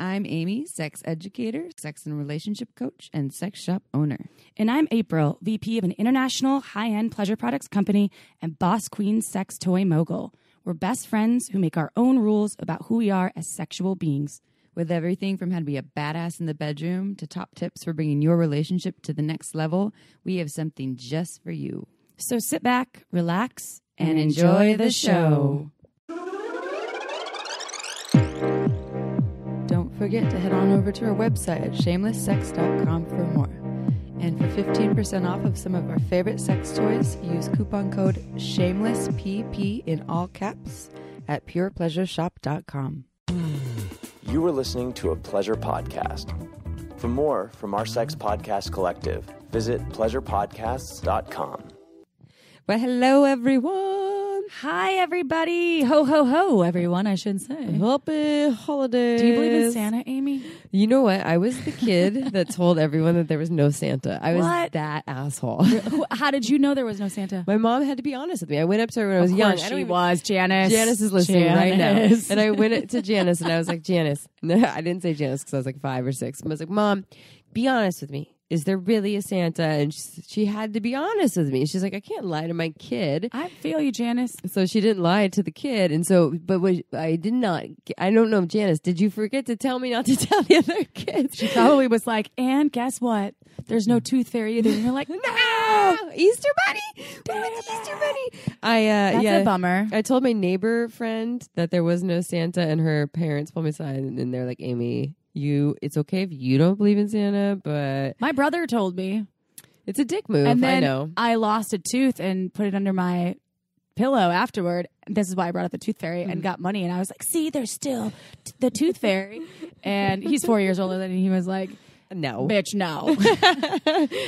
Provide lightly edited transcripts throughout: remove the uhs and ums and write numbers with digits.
I'm Amy, sex educator, sex and relationship coach, and sex shop owner. And I'm April, VP of an international high-end pleasure products company and boss queen sex toy mogul. We're best friends who make our own rules about who we are as sexual beings. With everything from how to be a badass in the bedroom to top tips for bringing your relationship to the next level, we have something just for you. So sit back, relax, and enjoy the show. Don't forget to head on over to our website at shamelesssex.com for more. And for 15% off of some of our favorite sex toys, use coupon code SHAMELESSPP in all caps at purepleasureshop.com. You are listening to a pleasure podcast. For more from our sex podcast collective, visit pleasurepodcasts.com. Well, hello, everyone. Hi, everybody. Ho, ho, ho, everyone, I should say. Happy holidays. Do you believe in Santa, Amy? You know what? I was the kid that told everyone that there was no Santa. I was What? that asshole. How did you know there was no Santa? My mom had to be honest with me. I went up to her when I was young. She was. Janice. Janice is listening right now. Janice. And I went to Janice and I was like, Janice. No, I didn't say Janice because I was like 5 or 6. I was like, Mom, be honest with me. Is there really a Santa? And she had to be honest with me. She's like, I can't lie to my kid. I feel you, Janice. So she didn't lie to the kid. And so, but what I did not, I don't know, Janice, did you forget to tell me not to tell the other kids? She probably was like, and guess what? There's no tooth fairy either. And you're like, no! Easter Bunny! Damn it, Easter Bunny! That's a bummer. I told my neighbor friend that there was no Santa and her parents pulled me aside and they're like, Amy, it's okay if you don't believe in Santa, but My brother told me. it's a dick move. And then I know. I lost a tooth and put it under my pillow afterward. This is why I brought up the tooth fairy and got money. And I was like, see, there's still the tooth fairy. And he's 4 years older than me. He was like, No. bitch, no.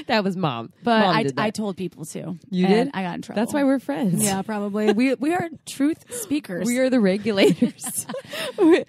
That was Mom. But Mom did that. I told people too. You and did? I got in trouble. That's why we're friends. Yeah, probably. We are truth speakers. We are the regulators.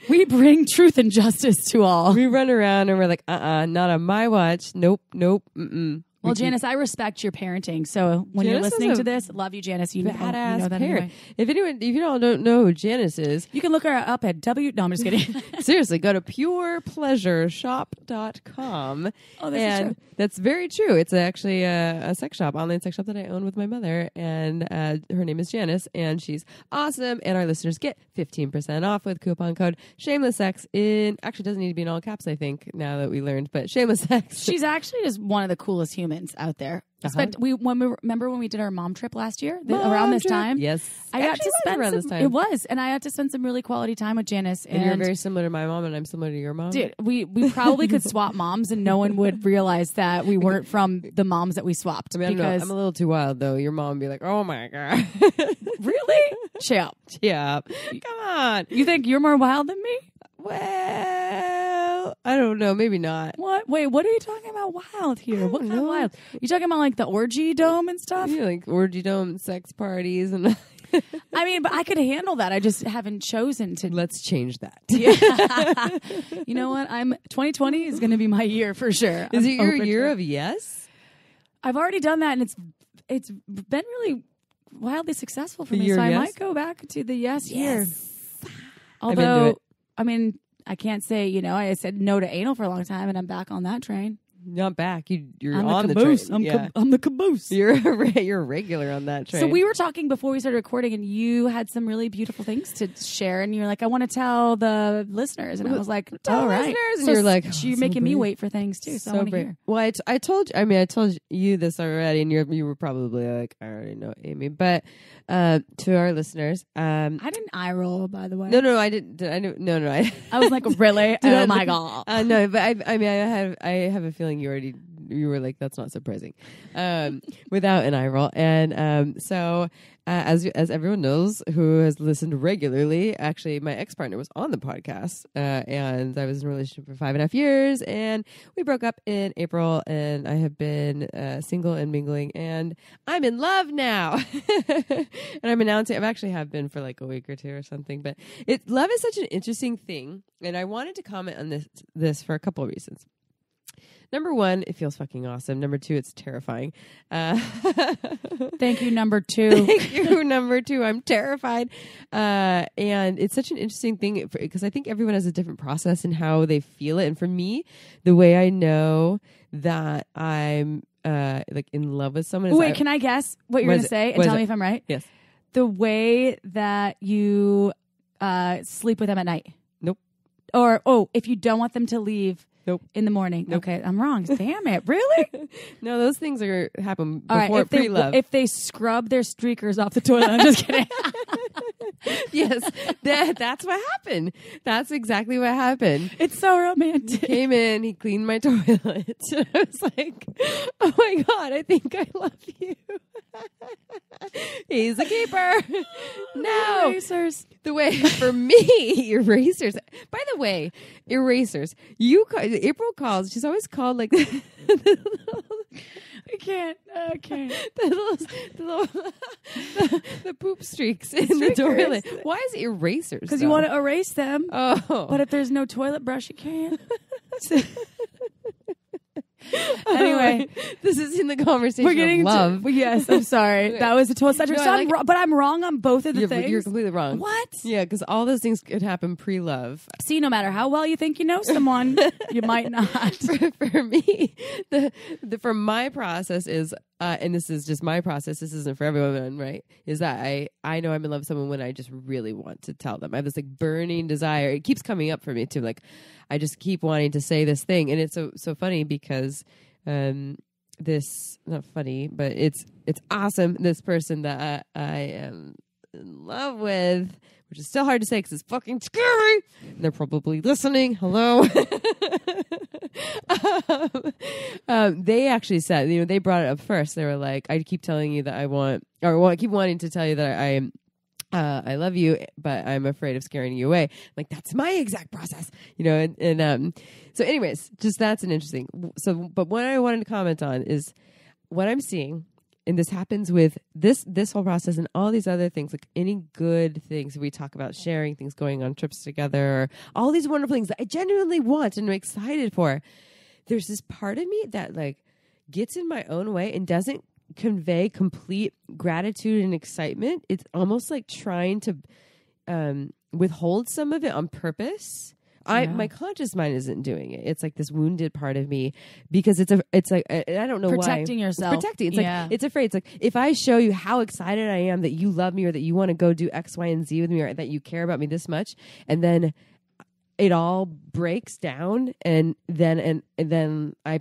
We bring truth and justice to all. We run around and we're like, not on my watch. Nope, mm-mm. Well, Janice, I respect your parenting. So when you're Janice is listening a to this, love you, Janice. You know Badass that parent. anyway. If you all don't know who Janice is, You can look her up at No, I'm just kidding. seriously, go to purepleasureshop.com. Oh, this is true. That's very true. It's actually a sex shop, online sex shop that I own with my mother, and her name is Janice, and she's awesome. And our listeners get 15% off with coupon code ShamelessSex. Actually, doesn't need to be in all caps, I think, now that we learned, but ShamelessSex. She's actually just one of the coolest humans out there. Remember when we did our mom trip last year around this time? Yes, I got to spend around some, this time. It was, and I got to spend some really quality time with Janice. And you're very similar to my mom, and I'm similar to your mom. Dude, we probably could swap moms, and no one would realize that we weren't from the moms that we swapped. I mean, because I'm a little too wild, though. Your mom would be like, "Oh my god, really? Chill. yeah, come on." You think you're more wild than me? Well, I don't know. Maybe not. What? Wait, what are you talking about wild here? What kind of wild? You talking about like the orgy dome and stuff? Yeah, like orgy dome, sex parties, and I mean, but I could handle that. I just haven't chosen to. let's change that. Yeah. You know what? 2020 is going to be my year for sure. Is I'm it your open year to it. of yes? I've already done that, and it's been really wildly successful for me. Year So I yes? might go back to the yes year. I'm into Although, it. I mean, I can't say, I said no to anal for a long time, and I'm back on that train. Not back. You're I'm on the the caboose. train. I'm the caboose. You're a regular on that train. So we were talking before we started recording, and you had some really beautiful things to share, and you're like, I want to tell the listeners, and I was like, Tell all right. listeners, and So you're like, you're so making me brave. wait for things too, so I want to brave. hear. Well, I told you this already, and you were probably like, I already know, Amy. But to our listeners, I didn't eye roll, by the way. no, I didn't. No. I was like, really? Did Oh I- my god. No, but I have a feeling you were like, that's not surprising, without an eye roll. And so as everyone knows who has listened regularly, actually my ex-partner was on the podcast, and I was in a relationship for 5.5 years, and we broke up in April, and I have been single and mingling, and I'm in love now. And I'm announcing, have been for like a week or two or something, but love is such an interesting thing, and I wanted to comment on this for a couple of reasons. Number one, it feels fucking awesome. Number two, it's terrifying. Thank you, number two. Thank you, number two. I'm terrified. And it's such an interesting thing because I think everyone has a different process in how they feel it. And for me, the way I know that I'm like in love with someone is Wait, can I guess what you're going to say and tell me if I'm right? Yes. The way that you sleep with them at night. Nope. Or, if you don't want them to leave. Nope. In the morning. Nope. Okay, I'm wrong. Damn it. Really? No, those things happen All right, before pre-love. If they scrub their streakers off the toilet, I'm just kidding. Yes, that's what happened. That's exactly what happened. It's so romantic. He came in, he cleaned my toilet. I was like, oh my God, I think I love you. He's a keeper. No. Erasers. The way for me, erasers. By the way, erasers. April calls. She's always called like I can't. The poop streaks in the toilet. Why is it erasers? Because you want to erase them. Oh, but if there's no toilet brush, you can't. Anyway, this is in the conversation. We're getting of love. Yes, I'm sorry. That was a total subject. No, but I'm wrong on both of the things. You're completely wrong. What? Yeah, because all those things could happen pre-love. See, no matter how well you think you know someone, you might not. For me, for my process is, and this is just my process. This isn't for everyone, right? Is that I know I'm in love with someone when I just really want to tell them. I have this like burning desire. It keeps coming up for me too. Like I just keep wanting to say this thing, and it's so funny because this not funny, but it's awesome. This person that I am in love with, which is still hard to say because it's fucking scary. And they're probably listening. Hello. They actually said, they brought it up first. They were like, I keep telling you that I keep wanting to tell you that I love you, but I'm afraid of scaring you away. Like, that's my exact process, so anyways, just that's an interesting. So, but what I wanted to comment on is what I'm seeing, and this happens with this whole process and all these other things, like any good things we talk about, sharing things, going on trips together, or all these wonderful things that I genuinely want and I'm excited for. There's this part of me that like gets in my own way and doesn't convey complete gratitude and excitement. It's almost like trying to withhold some of it on purpose. My conscious mind isn't doing it. It's like this wounded part of me because it's like I don't know protecting why. Yourself. It's protecting. It's like it's afraid. It's like if I show you how excited I am that you love me or that you want to go do X, Y, and Z with me or that you care about me this much, and then it all breaks down, and then I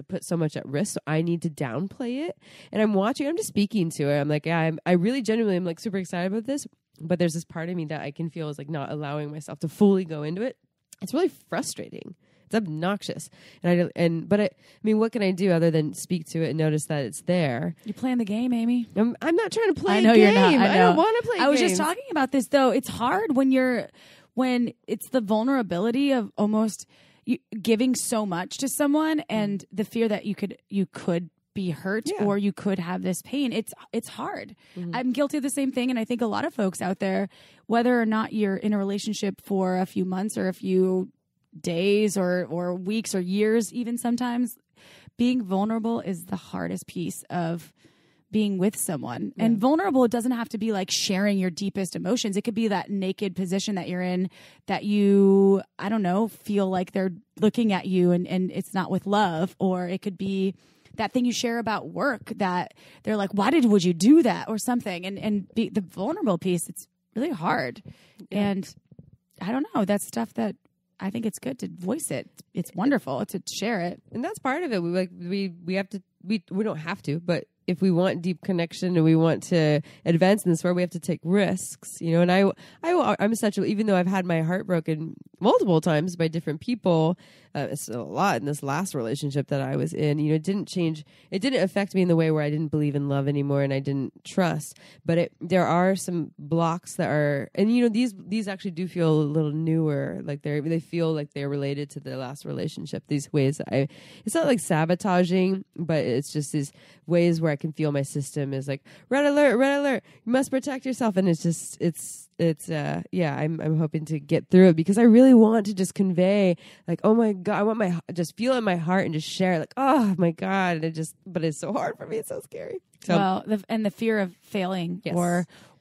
put so much at risk, so I need to downplay it. And I'm just speaking to it. I'm like, yeah, I really genuinely am like super excited about this, but there's this part of me that I can feel is like not allowing myself to fully go into it. It's really frustrating. It's obnoxious. But I mean, what can I do other than speak to it and notice that it's there? You're playing the game, Amy. I'm not trying to play a game. You're not. I don't want to play games. I was just talking about this though. It's hard when it's the vulnerability of almost giving so much to someone and the fear that you could be hurt or you could have this pain. It's hard. Mm-hmm. I'm guilty of the same thing. And I think a lot of folks out there, whether or not you're in a relationship for a few months or a few days or weeks or years, even sometimes, being vulnerable is the hardest piece of being with someone. And vulnerable doesn't have to be like sharing your deepest emotions. It could be that naked position that you're in that you, I don't know, feel like they're looking at you and it's not with love. Or it could be that thing you share about work that they're like, would you do that or something? And the vulnerable piece, it's really hard. Yeah. And I don't know, that's stuff that I think it's good to voice it. It's wonderful to share it. And that's part of it. We have to, we don't have to, but if we want deep connection and we want to advance in this world, we have to take risks, And I'm even though I've had my heart broken multiple times by different people, it's a lot in this last relationship that I was in, it didn't change. It didn't affect me in the way where I didn't believe in love anymore and I didn't trust, but there are some blocks that are, and these actually do feel a little newer. Like they feel like they're related to the last relationship. These ways that it's not like sabotaging, but it's just these ways where I can feel my system is like, red alert, you must protect yourself. And it's I'm hoping to get through it because I really want to just convey like, oh my God, I want just feel it in my heart and just share like, oh my God. And but it's so hard for me. It's so scary. So, well, the fear of failing yes.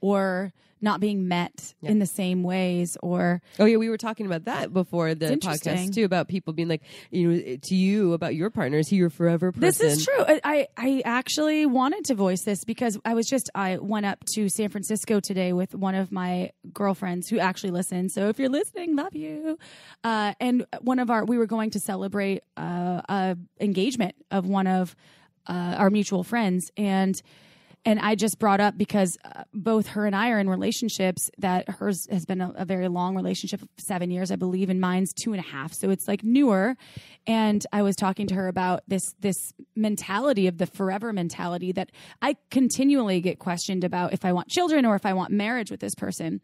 or not being met in the same ways or... Oh, yeah, we were talking about that before the podcast, too, about people being like, to you, about your partner, is he your forever person? This is true. I actually wanted to voice this because I went up to San Francisco today with one of my girlfriends who actually listens. So if you're listening, love you. And we were going to celebrate a engagement of one of our mutual friends. And I just brought up because both her and I are in relationships that hers has been a very long relationship of 7 years, I believe, and mine's 2.5. So it's like newer. And I was talking to her about this mentality of the forever mentality that I continually get questioned about if I want children or if I want marriage with this person.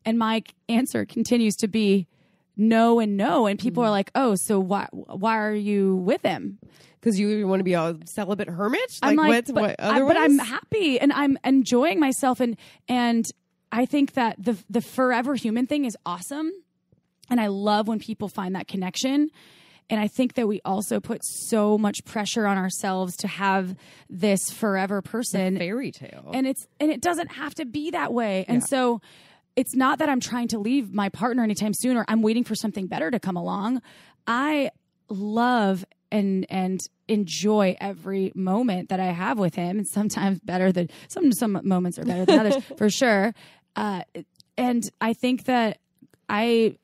And my answer continues to be no and no. And people are like, oh, so why are you with him? Because you want to be a celibate hermit? I'm like, what but I'm happy and I'm enjoying myself. And I think that the forever human thing is awesome. And I love when people find that connection. And I think that we also put so much pressure on ourselves to have this forever person. The fairy tale. And it doesn't have to be that way. And so it's not that I'm trying to leave my partner anytime soon or I'm waiting for something better to come along. I love and enjoy every moment that I have with him, and sometimes better than some moments are better than others for sure. And I think that I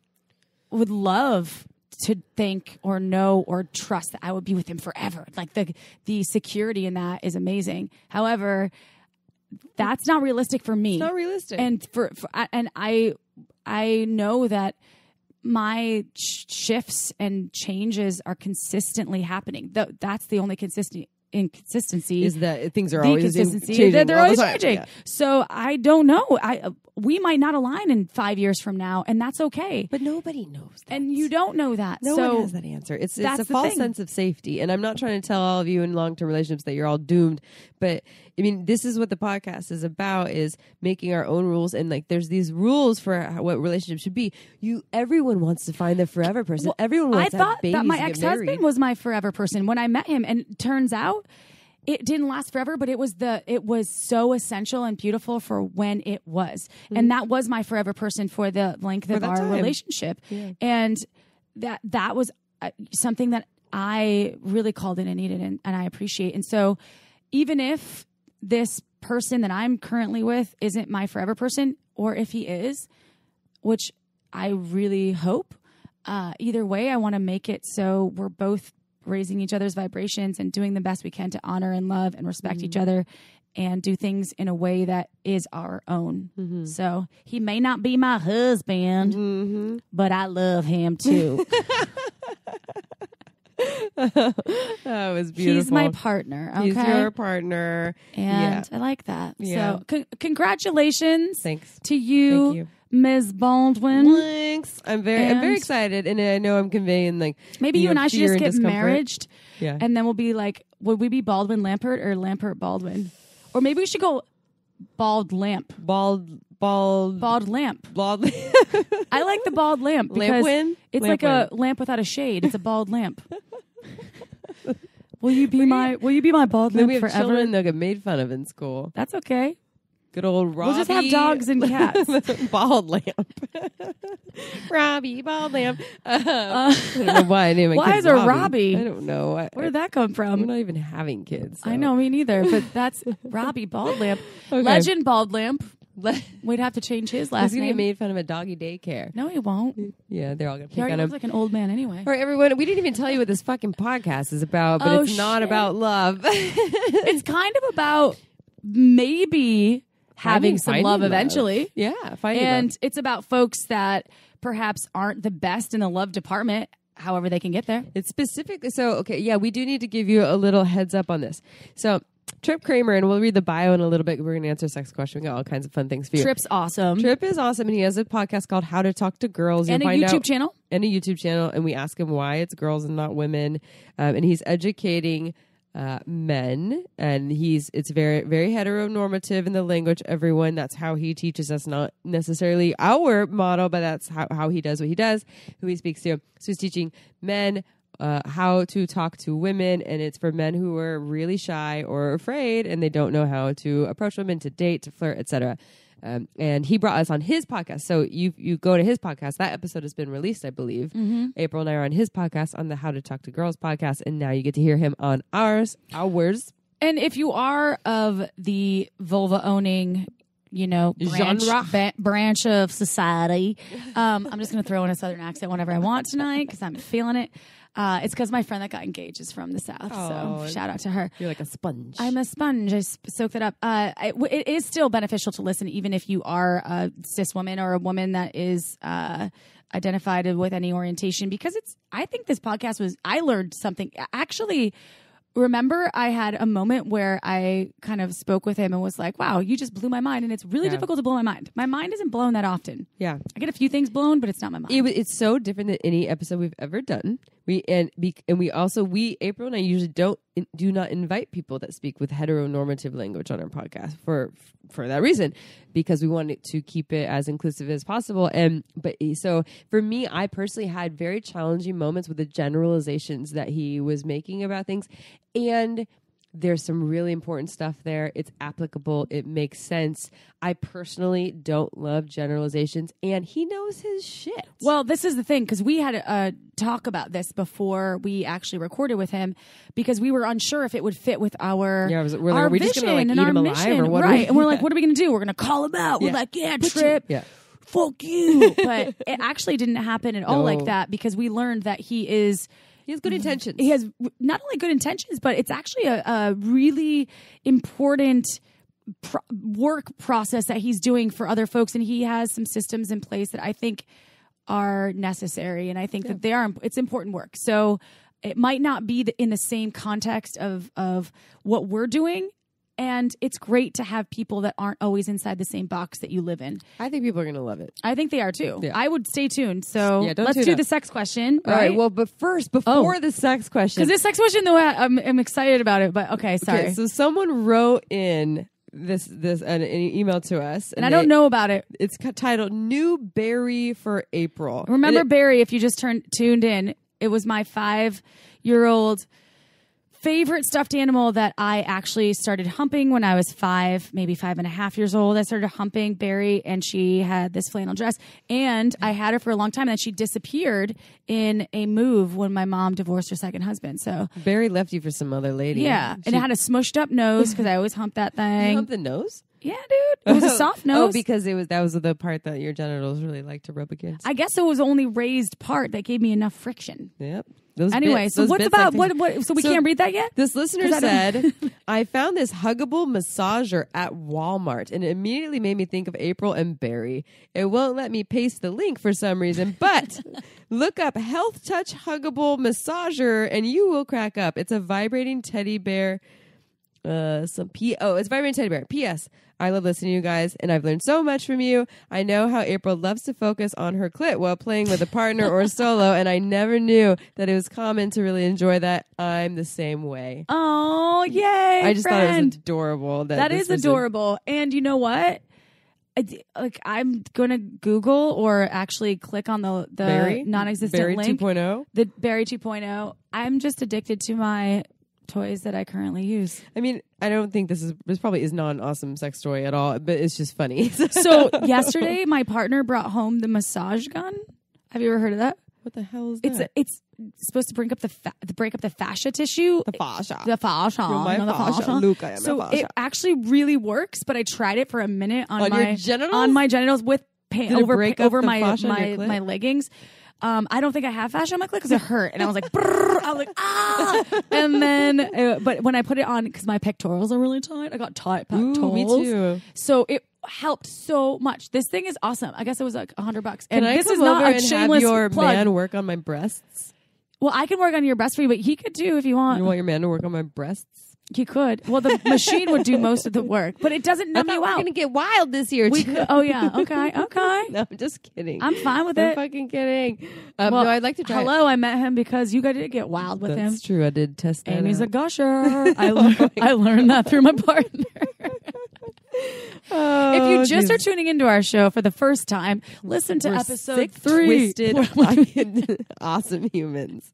would love to think or know or trust that I would be with him forever. Like the security in that is amazing. However, that's not realistic for me. It's not realistic. And and I know that my shifts and changes are consistently happening. That's the only inconsistency is that things are always changing. They're always changing. Yeah. So I don't know. We might not align in 5 years from now, and that's okay. But nobody knows that. And you don't know that. No one has that answer. It's a false sense of safety. And I'm not trying to tell all of you in long-term relationships that you're all doomed. But I mean, this is what the podcast is about, is making our own rules. And like, there's these rules for what relationships should be. Everyone wants to find the forever person. Well, everyone wants to have babies. I thought that my ex-husband was my forever person when I met him. And it turns out it didn't last forever, but it was so essential and beautiful for when it was. Mm-hmm. And that was my forever person for the length of our relationship. Yeah. And that was something that I really called in and needed and I appreciate. And so even if this person that I'm currently with isn't my forever person, or if he is, which I really hope, either way, I want to make it so we're both raising each other's vibrations and doing the best we can to honor and love and respect each other and do things in a way that is our own. Mm-hmm. So he may not be my husband, but I love him too. That was beautiful. He's my partner. Okay? He's your partner. And I like that. Yeah. So congratulations to you. Thank you. Ms. Baldwin. Thanks. I'm very excited, and I know I'm conveying like maybe you and I should just get married, yeah, and then we'll be like, would we be Baldwin Lampert or Lampert Baldwin, or maybe we should go bald lamp, bald lamp. I like the bald lamp because it's like a lamp without a shade. It's a bald lamp. Will you be my bald lamp we have forever? Children that get made fun of in school. That's okay. Good old Robbie. We'll just have dogs and cats. Bald lamp. Robbie, bald lamp. I don't know why I named my Why kid is a Robbie? I don't know. Where did that come from? We're not even having kids. So. I know, me neither. But that's Robbie Bald Lamp. Okay. Legend Bald Lamp. We'd have to change his last name. He's going to be made fun of at doggy daycare. No, he won't. Yeah, they're all going to pick on him. He looks like an old man anyway. All right, everyone. We didn't even tell you what this fucking podcast is about, but it's not about love. It's kind of about maybe having some love eventually. Yeah, and love. It's about folks that perhaps aren't the best in the love department, however they can get there. It's specifically we do need to give you a little heads up on this. So Tripp Kramer, and we'll read the bio in a little bit. We're going to answer a sex question. We got all kinds of fun things for you. Tripp's awesome. Tripp is awesome, and he has a podcast called How to Talk to Girls. And a YouTube channel. And a YouTube channel, and we ask him why it's girls and not women. And he's educating men, and it's very, very heteronormative in the language, everyone. That's how he teaches us, not necessarily our model, but that's how he does what he does, who he speaks to. So he's teaching men how to talk to women, and it's for men who are really shy or afraid and they don't know how to approach women, to date, to flirt, etc. And he brought us on his podcast. So you go to his podcast. That episode has been released, I believe. Mm-hmm. April and I are on his podcast, on the How to Talk to Girls podcast, and now you get to hear him on ours. And if you are of the vulva owning, branch of society, I'm just going to throw in a Southern accent whenever I want tonight because I'm feeling it. It's because my friend that got engaged is from the South. So shout out to her. You're like a sponge. I'm a sponge. I soak that up. It is still beneficial to listen, even if you are a cis woman or a woman that is identified with any orientation, because I think this podcast I learned something. Actually, remember I had a moment where I kind of spoke with him and was like, wow, you just blew my mind. And it's really difficult to blow my mind. My mind isn't blown that often. Yeah. I get a few things blown, but it's not my mind. It's so different than any episode we've ever done. We April and I usually do not invite people that speak with heteronormative language on our podcast for that reason, because we wanted to keep it as inclusive as possible. So for me, I personally had very challenging moments with the generalizations that he was making about things, and there's some really important stuff there. It's applicable. It makes sense. I personally don't love generalizations, and he knows his shit. Well, this is the thing, because we had a talk about this before we actually recorded with him, because we were unsure if it would fit with our we're just vision gonna, and our eat him mission. Alive, or what? Right. And we're like, what are we going to do? We're going to call him out. We're like, Tripp. Yeah. Fuck you. But it actually didn't happen at all like that, because we learned that he has good intentions. He has not only good intentions, but it's actually a really important work process that he's doing for other folks. And he has some systems in place that I think are necessary. And I think that it's important work. So it might not be in the same context of what we're doing. And it's great to have people that aren't always inside the same box that you live in. I think people are going to love it. I think they are too. Yeah. I would stay tuned. So let's tune do out. the sex question. All right. Well, but first, before the sex question. Because this sex question, though, I'm excited about it. But okay, sorry. Okay, so someone wrote in this an email to us. And I don't know about it. It's titled New Berry for April. Remember Barry, if you just tuned in, it was my 5-year-old favorite stuffed animal that I actually started humping when I was 5, maybe 5.5 years old. I started humping Barry, and she had this flannel dress, and I had her for a long time, and then she disappeared in a move when my mom divorced her second husband. So Barry left you for some other lady. Yeah, and it had a smushed up nose because I always hump that thing. You hump the nose? Yeah, dude. It was a soft nose. Oh, because that was the part that your genitals really like to rub against. I guess it was the only raised part that gave me enough friction. Yep. Anyway, so what's about what? So we can't read that yet? This listener said, I found this huggable massager at Walmart, and it immediately made me think of April and Barry. It won't let me paste the link for some reason, but look up Health Touch Huggable Massager, and you will crack up. It's a vibrating teddy bear. It's vibrating teddy bear. P.S. I love listening to you guys, and I've learned so much from you. I know how April loves to focus on her clit while playing with a partner or solo, and I never knew that it was common to really enjoy that. I'm the same way. Oh, yay! I just thought it was adorable. That is adorable. And you know what? I'm gonna Google or actually click on the Berry? non-existent Berry link. 2.0? The Berry 2.0. I'm just addicted to my toys that I currently use. I mean, I don't think this probably is not an awesome sex toy at all, but it's just funny. So yesterday, my partner brought home the massage gun. Have you ever heard of that? What the hell is that? It's supposed to break up the fascia tissue. The fascia. The fascia. You're my fascia. Luke, I am so my fascia. it actually really works, but I tried it for a minute on your genitals? On my genitals with pain over my leggings. I don't think I have fascia on my clit because it hurt, and I was like, brrr, I was like, ah, and then, but when I put it on, because my pectorals are really tight, I got tight pectorals. Me too. So it helped so much. This thing is awesome. I guess it was like $100. And this is not a shameless have your plug. Man work on my breasts? Well, I can work on your breast for you, but he could too if you want. You want your man to work on my breasts? You could. Well, the machine would do most of the work, but it doesn't numb you We're out. gonna get wild this year. We too. could, oh yeah. Okay. No, I'm just kidding. I'm fine with I'm it. fucking kidding. Well, no, I'd like to try. Hello, I met him because you got to get wild with him. That's true. I did test that. Amy's out. a gusher. I learned that through my partner. If you just are tuning into our show for the first time, listen to episode sick, 3. Twisted, fucking awesome humans.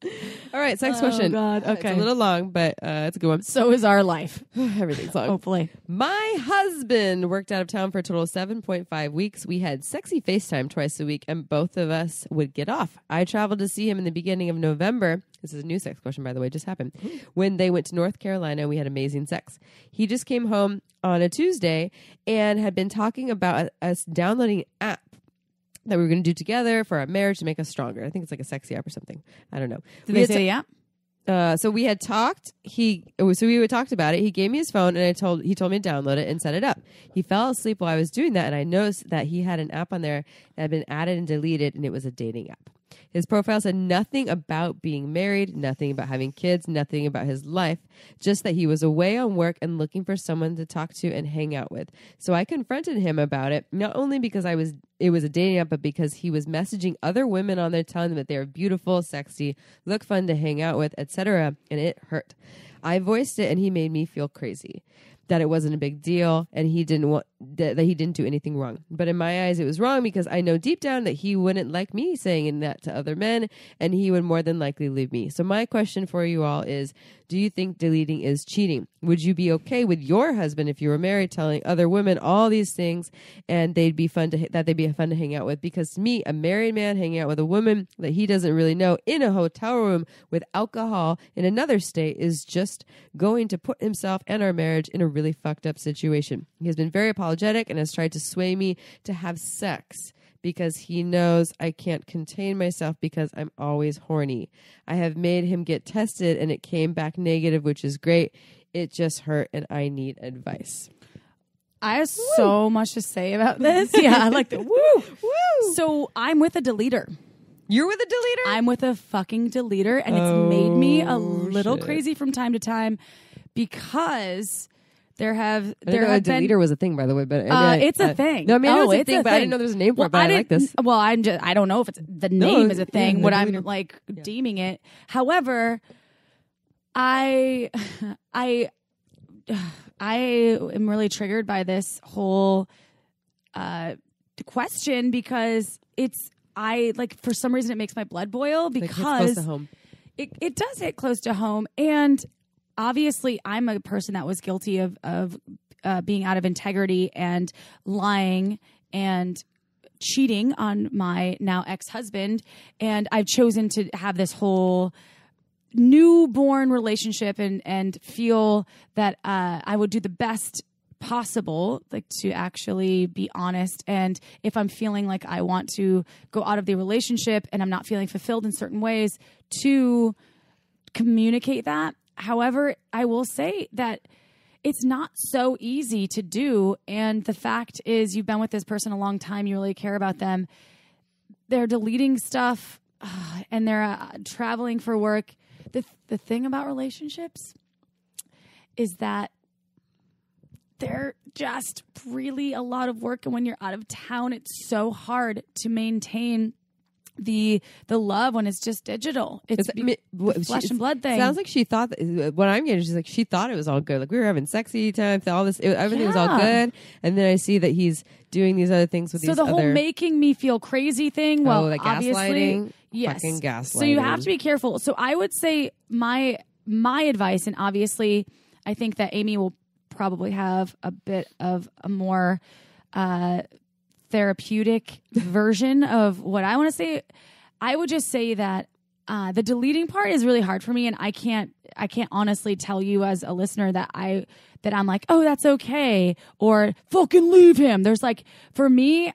All right, sex question. God. It's Okay. a little long, but it's a good one. So is our life. Everything's long. Hopefully. My husband worked out of town for a total of 7.5 weeks. We had sexy FaceTime twice a week, and both of us would get off. I traveled to see him in the beginning of November. This is a new sex question, by the way, just happened. When they went to North Carolina, we had amazing sex. He just came home on a Tuesday and had been talking about us downloading an app that we were going to do together for our marriage to make us stronger. I think it's like a sexy app or something. I don't know. Did they say yeah? So we had talked. We had talked about it. He gave me his phone, and he told me to download it and set it up. He fell asleep while I was doing that, and I noticed that he had an app on there that had been added and deleted, and it was a dating app. His profile said nothing about being married, nothing about having kids, nothing about his life, just that he was away on work and looking for someone to talk to and hang out with. So I confronted him about it, not only because it was a dating app, but because he was messaging other women on there telling them that they were beautiful, sexy, look fun to hang out with, etc., and it hurt. I voiced it, and he made me feel crazy. That it wasn't a big deal, and he didn't that he didn't do anything wrong. But in my eyes, it was wrong because I know deep down that he wouldn't like me saying that to other men, and he would more than likely leave me. So my question for you all is: do you think deleting is cheating? Would you be okay with your husband, if you were married, telling other women all these things, and they'd be fun to hang out with? Because to me, a married man hanging out with a woman that he doesn't really know in a hotel room with alcohol in another state is just going to put himself and our marriage in a really fucked up situation. He has been very apologetic and has tried to sway me to have sex because he knows I can't contain myself because I'm always horny. I have made him get tested and it came back negative, which is great. It just hurt and I need advice. I have so much to say about this. Yeah, I like the woo. Woo! So I'm with a deleter. You're with a deleter? I'm with a fucking deleter, and it's made me a little shit. crazy from time to time because there have I didn't know a been deleter was a thing, by the way, but it's a thing. No, I mean, it's a it's thing, but I didn't know there was a name for it. But I like this. Well, I don't know if it's the name is a thing. Yeah, what the I'm deleter. like deeming it. However, I am really triggered by this whole question because for some reason it makes my blood boil because close to home. It does hit close to home. And obviously I'm a person that was guilty of being out of integrity and lying and cheating on my now ex-husband. And I've chosen to have this whole newborn relationship and feel that I would do the best possible, like to actually be honest. And if I'm feeling like I want to go out of the relationship and I'm not feeling fulfilled in certain ways, to communicate that. However, I will say that it's not so easy to do. And the fact is, you've been with this person a long time, you really care about them. They're deleting stuff and they're traveling for work. The thing about relationships is that they're just really a lot of work. And when you're out of town, it's so hard to maintain the love when it's just digital. It's flesh and blood thing. Sounds like she thought what I'm getting. She's like, she thought it was all good. Like we were having sexy time, all this, everything was all good. And then I see that he's doing these other things with these other. So the whole making me feel crazy thing. Well, like obviously, gaslighting. yes. Fucking gaslighting. So you have to be careful. So I would say my advice, and obviously, I think that Amy will probably have a bit of a more therapeutic version of what I want to say. I would just say that the deleting part is really hard for me, and I can't honestly tell you as a listener that I'm like, oh, that's okay, or fucking leave him. There's like, for me,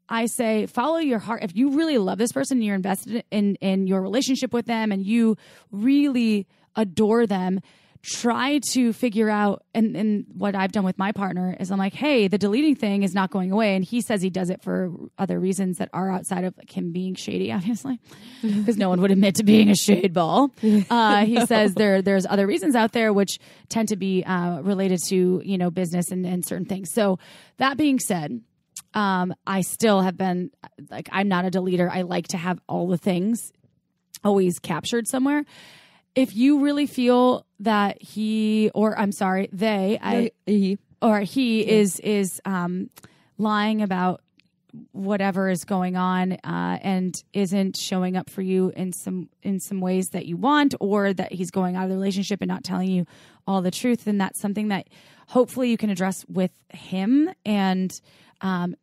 I say follow your heart. If you really love this person and you're invested in your relationship with them and you really adore them, try to figure out, and what I've done with my partner is I'm like, hey, the deleting thing is not going away. And he says he does it for other reasons that are outside of like him being shady, obviously, because no one would admit to being a shade ball. He says there's other reasons out there which tend to be related to, you know, business and certain things. So that being said, I still have been like, I'm not a deleter. I like to have all the things always captured somewhere. If you really feel that he is lying about whatever is going on and isn't showing up for you in some ways that you want, or that he's going out of the relationship and not telling you all the truth, then that's something that hopefully you can address with him. And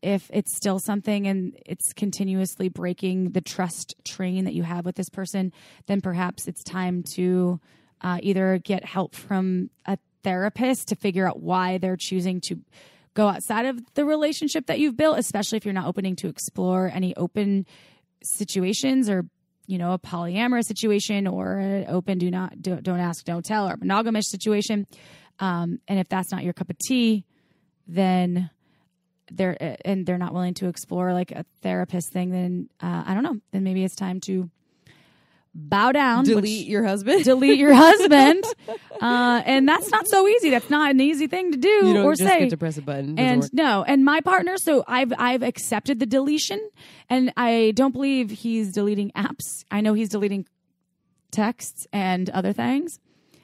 if it's still something and it's continuously breaking the trust train that you have with this person, then perhaps it's time to either get help from a therapist to figure out why they're choosing to go outside of the relationship that you've built, especially if you're not opening to explore any open situations, or, you know, a polyamorous situation, or an open don't ask, don't tell, or monogamous situation. And if that's not your cup of tea, then they're not willing to explore like a therapist thing, then I don't know. Then maybe it's time to bow down, delete your husband, and that's not so easy. That's not an easy thing to do. You don't or just say get to press a button. And no, and my partner. So I've accepted the deletion, and I don't believe he's deleting apps. I know he's deleting texts and other things.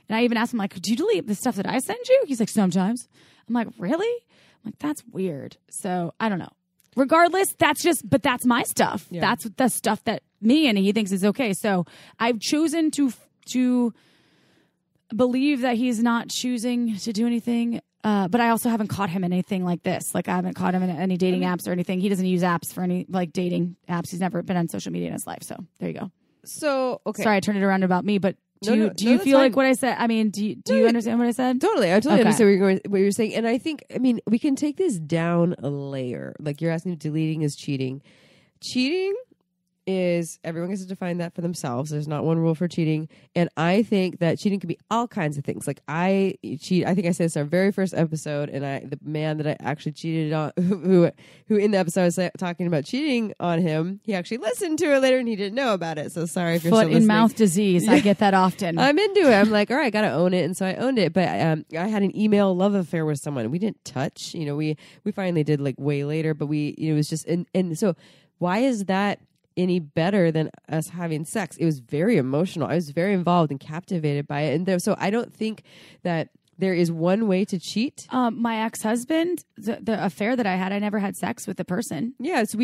And I even asked him, like, do you delete the stuff that I send you? He's like, sometimes. I'm like, really? I'm like, that's weird. So I don't know. Regardless, that's my stuff. Yeah. That's the stuff that me and he thinks is okay. So I've chosen to believe that he's not choosing to do anything. But I also haven't caught him in anything like this. Like, I haven't caught him in any dating apps or anything. He doesn't use apps for any like dating apps. He's never been on social media in his life. So there you go. So, okay. Sorry, I turned it around about me, but do you feel like what I said? I mean, do you understand what I said? Totally. I totally understand what you're saying. And I think, I mean, we can take this down a layer. Like, you're asking if deleting is cheating. Cheating is, everyone gets to define that for themselves. There's not one rule for cheating. And I think that cheating can be all kinds of things. Like, I cheat. I think I said this in our very first episode, and the man that I actually cheated on, who in the episode I was talking about cheating on him, he actually listened to it later and he didn't know about it. So sorry if you're still listening. Foot in mouth disease. I get that often. I'm into it. I'm like, all right, I got to own it. And so I owned it. But I had an email love affair with someone. We didn't touch. You know, we finally did like way later, but it was just, and so why is that any better than us having sex? It was very emotional. I was very involved and captivated by it. And so I don't think that there is one way to cheat. My ex-husband, the affair that I had, I never had sex with the person. Yeah, so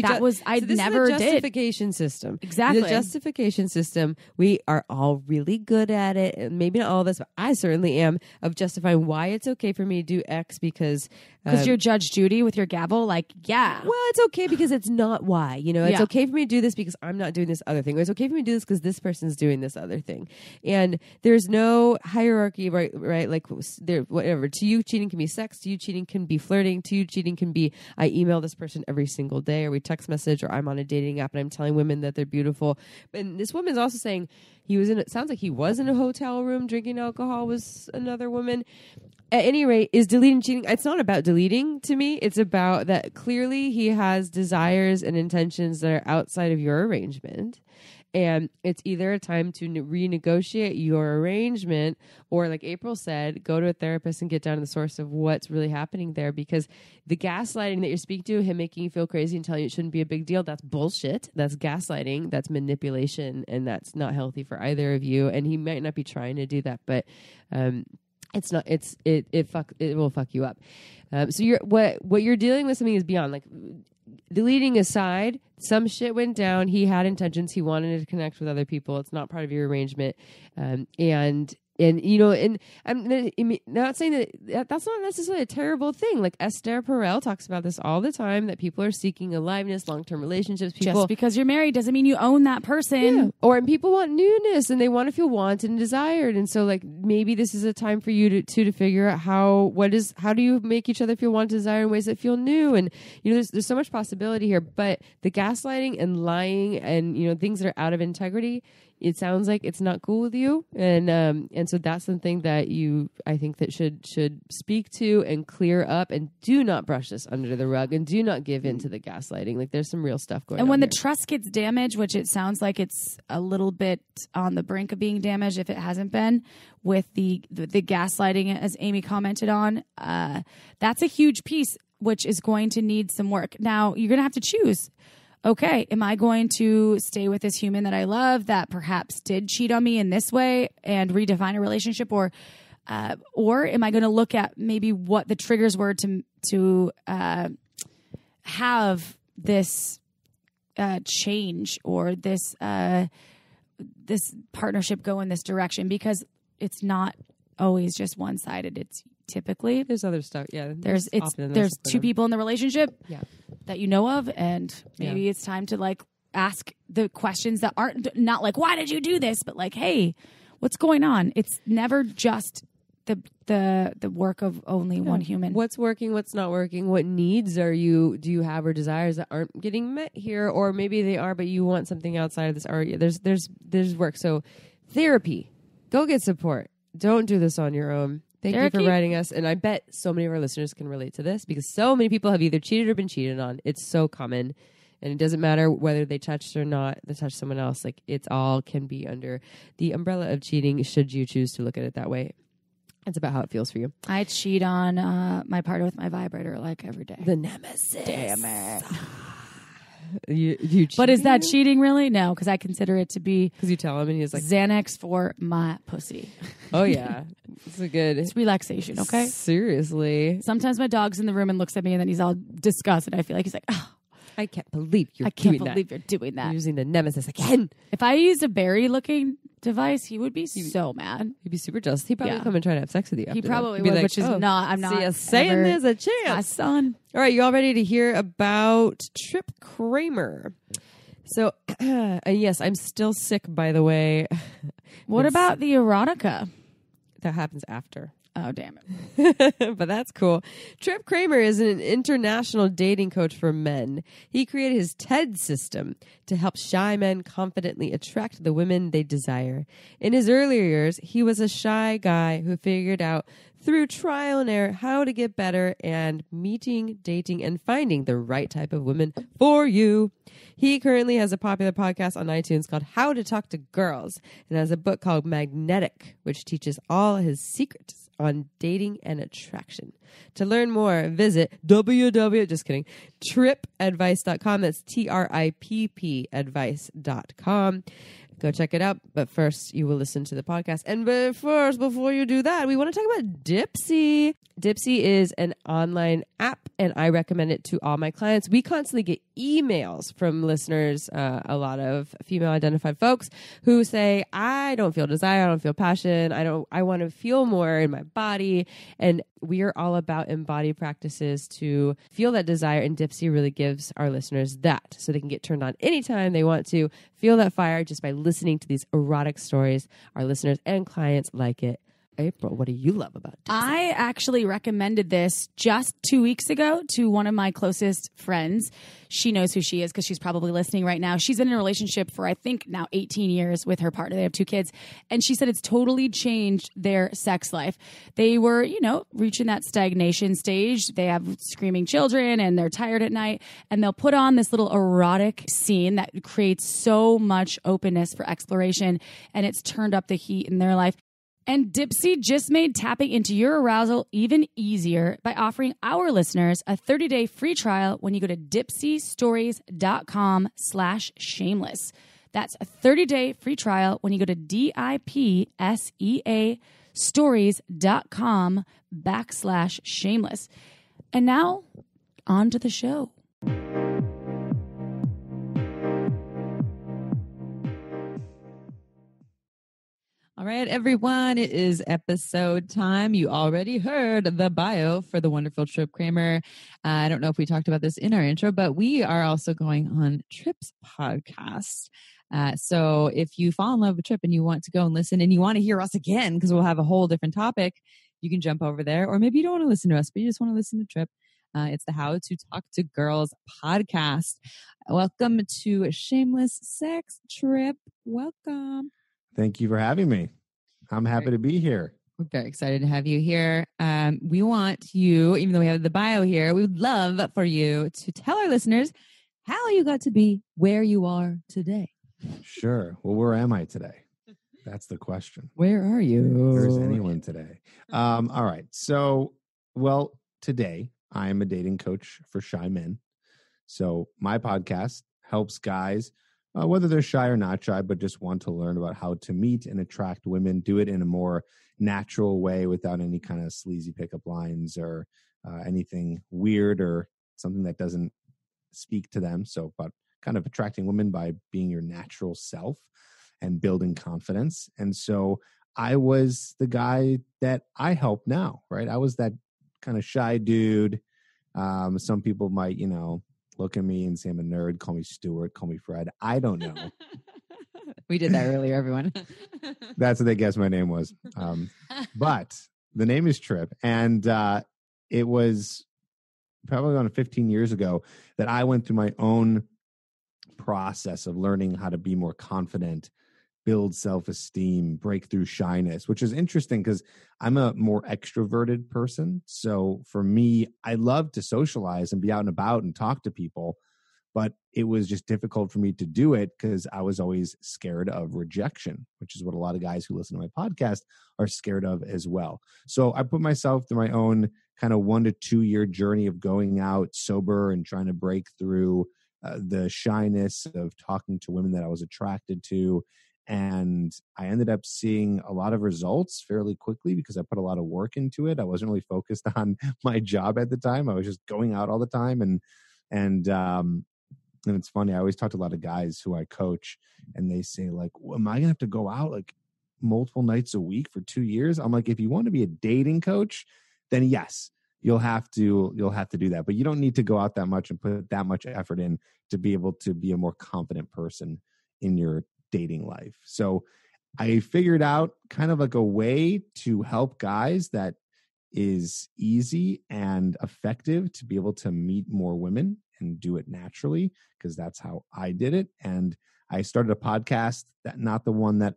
I never did. Justification system. Exactly. The justification system, we are all really good at it. And maybe not all of us, but I certainly am, of justifying why it's okay for me to do X because you're Judge Judy with your gavel, like, yeah. Well, it's okay because it's not why. You know, it's okay for me to do this because I'm not doing this other thing. Or it's okay for me to do this because this person's doing this other thing. And there's no hierarchy, right? Like, there, whatever. To you, cheating can be sex. To you, cheating can be flirting. To you, cheating can be I email this person every single day, or we text message, or I'm on a dating app and I'm telling women that they're beautiful. And this woman's also saying it sounds like he was in a hotel room drinking alcohol with another woman. At any rate, is deleting cheating? It's not about deleting to me. It's about that clearly he has desires and intentions that are outside of your arrangement. And it's either a time to renegotiate your arrangement, or like April said, go to a therapist and get down to the source of what's really happening there. Because the gaslighting that you're speaking to, him making you feel crazy and telling you it shouldn't be a big deal, that's bullshit. That's gaslighting. That's manipulation. And that's not healthy for either of you. And he might not be trying to do that, but it's not. It will fuck you up. So what you're dealing with something is beyond, like, deleting aside, some shit went down. He had intentions. He wanted to connect with other people. It's not part of your arrangement. And you know, and I'm not saying that's not necessarily a terrible thing. Like, Esther Perel talks about this all the time, that people are seeking aliveness, long-term relationships. Just because you're married doesn't mean you own that person. Yeah. And people want newness and they want to feel wanted and desired. And so, like, maybe this is a time for you to figure out how do you make each other feel wanted, desired in ways that feel new? And, you know, there's so much possibility here, but the gaslighting and lying and, things that are out of integrity, it sounds like it's not cool with you. And so that's something that I think that should speak to and clear up, and do not brush this under the rug, and do not give in to the gaslighting. Like, there's some real stuff going on. And when here. the trust gets damaged, which it sounds like it's a little bit on the brink of being damaged if it hasn't been, with the gaslighting, as Amy commented on, that's a huge piece, which is going to need some work. Now, you're going to have to choose. Okay, am I going to stay with this human that I love that perhaps did cheat on me in this way and redefine a relationship, or am I going to look at maybe what the triggers were to have this change, or this partnership go in this direction? Because it's not always just one-sided. It's typically there's other stuff. Yeah, there's two people in the relationship. Yeah. That you know of, and maybe it's time to like ask the questions that aren't not like, why did you do this, but like, hey, what's going on? It's never just the work of only one human. What's working, what's not working, what needs do you have, or desires that aren't getting met here, or maybe they are, but you want something outside of this. Or there's work. So therapy, go get support. Don't do this on your own. Thank you for writing us. And I bet so many of our listeners can relate to this, because so many people have either cheated or been cheated on. It's so common. And it doesn't matter whether they touched or not, they touched someone else. Like, it's all can be under the umbrella of cheating, should you choose to look at it that way. It's about how it feels for you. I cheat on my partner with my vibrator like every day. The nemesis. Damn it. You but is that cheating really? No, because I consider it to be, because you tell him and he's like, Xanax for my pussy. Oh yeah, it's relaxation. Okay, seriously. Sometimes my dog's in the room and looks at me, and then he's all disgusted. I feel like he's like, oh, I can't believe you're doing that. You're using the nemesis again. If I used a berry-looking device, he would be so mad. He'd be super jealous. He'd probably come and try to have sex with you. He probably would, like, which is not. I'm not. See, saying there's a chance. My son. All right, you all ready to hear about Tripp Kramer? So, and yes, I'm still sick, by the way. What about the erotica? That happens after. Oh, damn it. But that's cool. Tripp Kramer is an international dating coach for men. He created his TED system to help shy men confidently attract the women they desire. In his earlier years, he was a shy guy who figured out through trial and error how to get better and meeting, dating, and finding the right type of women for you. He currently has a popular podcast on iTunes called How to Talk to Girls, and has a book called Magnetic, which teaches all his secrets on dating and attraction. To learn more, visit trippadvice.com. That's TRIPP advice.com. Go check it out. But first, you will listen to the podcast. And before you do that, we want to talk about Dipsea. Dipsea is an online app, and I recommend it to all my clients. We constantly get emails from listeners, a lot of female-identified folks who say, I don't feel desire, I don't feel passion, I want to feel more in my body. And we are all about embodied practices to feel that desire, and Dipsea really gives our listeners that, so they can get turned on anytime they want to, feel that fire just by listening to these erotic stories. Our listeners and clients like it. April, what do you love about Dipsea? I actually recommended this just 2 weeks ago to one of my closest friends. She knows who she is because she's probably listening right now. She's been in a relationship for, I think, now 18 years with her partner. They have 2 kids. And she said it's totally changed their sex life. They were, reaching that stagnation stage. They have screaming children and they're tired at night. And they'll put on this little erotic scene that creates so much openness for exploration. And it's turned up the heat in their life. And Dipsea just made tapping into your arousal even easier by offering our listeners a 30-day free trial when you go to dipseastories.com/shameless. That's a 30-day free trial when you go to dipseastories.com/shameless. And now, on to the show. All right, everyone, it is episode time. You already heard the bio for the wonderful Tripp Kramer. I don't know if we talked about this in our intro, but we are also going on Tripp's podcast. So if you fall in love with Tripp and you want to go and listen and you want to hear us again, because we'll have a whole different topic, you can jump over there. Or maybe you don't want to listen to us, but you just want to listen to Tripp. It's the How to Talk to Girls podcast. Welcome to Shameless Sex, Tripp. Welcome. Thank you for having me. I'm happy to be here. We're very excited to have you here. We want you, even though we have the bio here, we would love for you to tell our listeners how you got to be where you are today. Sure. Well, where am I today? That's the question. Where are you? Where's anyone today? All right. So, well, today I am a dating coach for shy men. So my podcast helps guys, whether they're shy or not shy, but just want to learn about how to meet and attract women, do it in a more natural way without any kind of sleazy pickup lines or anything weird or something that doesn't speak to them. So, but kind of attracting women by being your natural self and building confidence. And so I was the guy that I help now, right? I was that kind of shy dude. Some people might, look at me and say I'm a nerd, call me Stuart, call me Fred. I don't know. We did that earlier, everyone. That's what they guessed my name was. But the name is Tripp. And it was probably around 15 years ago that I went through my own process of learning how to be more confident, build self-esteem, break through shyness, which is interesting because I'm a more extroverted person. So for me, I love to socialize and be out and about and talk to people. But it was just difficult for me to do it because I was always scared of rejection, which is what a lot of guys who listen to my podcast are scared of as well. So I put myself through my own kind of 1 to 2 year journey of going out sober and trying to break through the shyness of talking to women that I was attracted to. And I ended up seeing a lot of results fairly quickly because I put a lot of work into it. I wasn't really focused on my job at the time. I was just going out all the time. And it's funny, I always talk to a lot of guys who I coach and they say like, well, am I going to have to go out like multiple nights a week for 2 years? I'm like, if you want to be a dating coach, then yes, you'll have to do that. But you don't need to go out that much and put that much effort in to be able to be a more confident person in your dating life. So I figured out kind of like a way to help guys that is easy and effective to be able to meet more women and do it naturally, because that's how I did it. And I started a podcast, that not the one that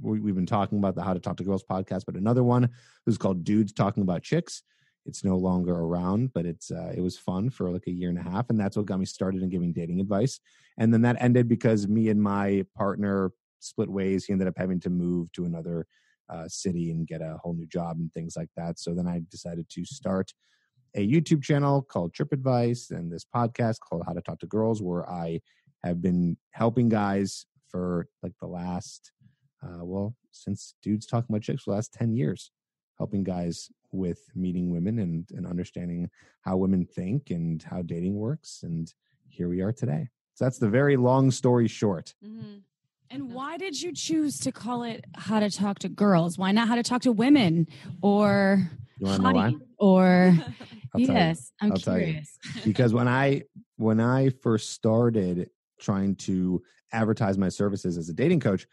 we've been talking about, the How to Talk to Girls podcast, but another one who's called Dudes Talking About Chicks. It's no longer around, but it was fun for like a year and a half. And that's what got me started in giving dating advice. And then that ended because me and my partner split ways. He ended up having to move to another city and get a whole new job and things like that. So then I decided to start a YouTube channel called Tripp Advice and this podcast called How to Talk to Girls, where I have been helping guys for like the last, since Dudes Talking About Chicks for the last 10 years, helping guys with meeting women and understanding how women think and how dating works. And here we are today. So that's the very long story short. Mm-hmm. And why did you choose to call it How to Talk to Girls? Why not How to Talk to Women or you want to know why? Or yes, I'm curious. Because when I first started trying to advertise my services as a dating coach,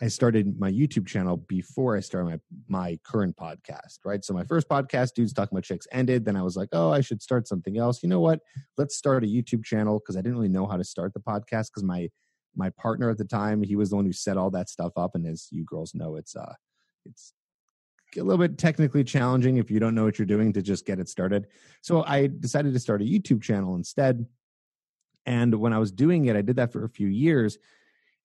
I started my YouTube channel before I started my current podcast, right? So my first podcast, Dudes Talking About Chicks, ended. Then I was like, oh, I should start something else. You know what? Let's start a YouTube channel, because I didn't really know how to start the podcast, because my partner at the time, he was the one who set all that stuff up. And as you girls know, it's a little bit technically challenging if you don't know what you're doing to just get it started. So I decided to start a YouTube channel instead. And when I was doing it, I did that for a few years.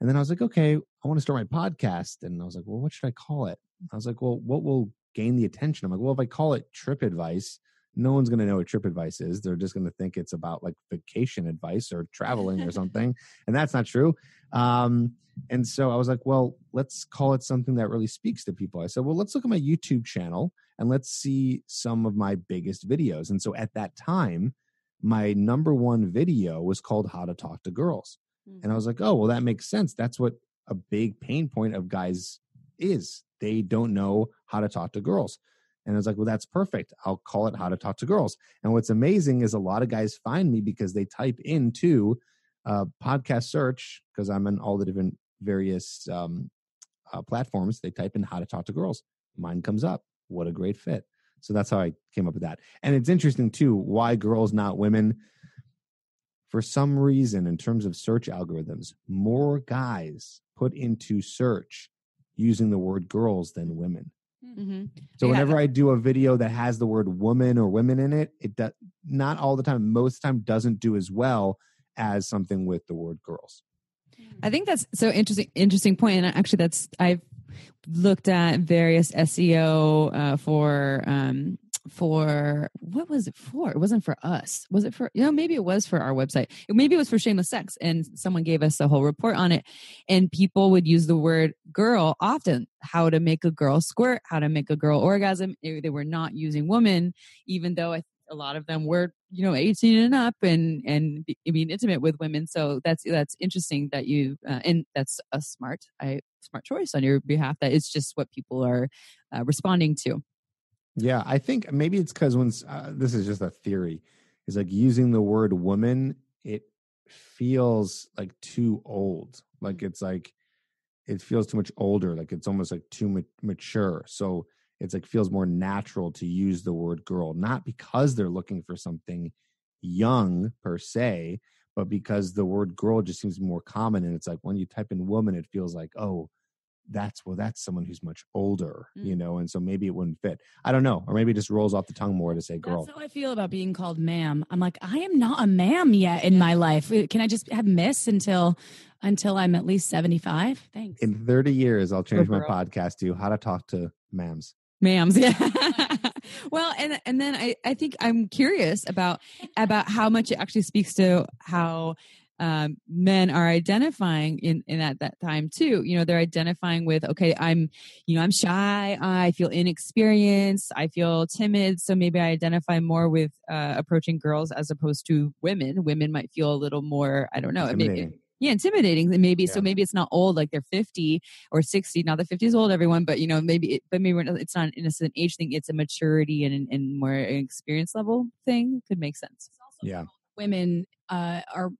And then I was like, okay, I want to start my podcast. And I was like, well, what should I call it? I was like, well, what will gain the attention? I'm like, well, if I call it Tripp Advice, no one's going to know what Tripp Advice is. They're just going to think it's about like vacation advice or traveling or something. And that's not true. And so I was like, well, let's call it something that really speaks to people. I said, well, let's look at my YouTube channel and let's see some of my biggest videos. And so at that time, my number one video was called How to Talk to Girls. And I was like, oh, well, that makes sense. That's what a big pain point of guys is. They don't know how to talk to girls. And I was like, well, that's perfect. I'll call it How to Talk to Girls. And what's amazing is a lot of guys find me because they type into podcast search, because I'm on all the different various platforms. They type in How to Talk to Girls. Mine comes up. What a great fit. So that's how I came up with that. And it's interesting too, why girls, not women. For some reason, in terms of search algorithms, more guys put into search using the word girls than women. Mm-hmm. So whenever I do a video that has the word woman or women in it, it does not all the time, most of the time doesn't do as well as something with the word girls. I think that's so interesting point. And actually I've looked at various SEO for what was it for? It wasn't for us. Was it for, maybe it was for our website. Maybe it was for Shameless Sex, and someone gave us a whole report on it, and people would use the word girl often. How to make a girl squirt, how to make a girl orgasm. They were not using woman, even though a lot of them were, 18 and up and being intimate with women. So that's interesting that you, and that's a smart choice on your behalf. That it's just what people are responding to. Yeah, I think maybe it's because when this is just a theory, is like using the word woman, it feels like too old. Like it's like it feels too much older. Like it's almost like too mature. So it's like feels more natural to use the word girl, not because they're looking for something young per se, but because the word girl just seems more common. And it's like when you type in woman, it feels like, oh, that's someone who's much older, and so maybe it wouldn't fit. I don't know. Or maybe it just rolls off the tongue more to say girl. That's how I feel about being called ma'am. I'm like, I am not a ma'am yet in my life. Can I just have miss until I'm at least 75? Thanks. In 30 years, I'll change my podcast to how to talk to ma'ams. Ma'ams, yeah. Well, and then I think I'm curious about how much it actually speaks to how men are identifying in at that time too. They're identifying with, okay, I'm shy, I feel inexperienced, I feel timid, so maybe I identify more with approaching girls as opposed to women. Women might feel a little more, I don't know, intimidating. And maybe so maybe it's not old, like they're 50 or 60. Now the 50 is old, everyone, but maybe it's not an age thing. It's a maturity and more an experience level thing. Could make sense. Yeah. Women are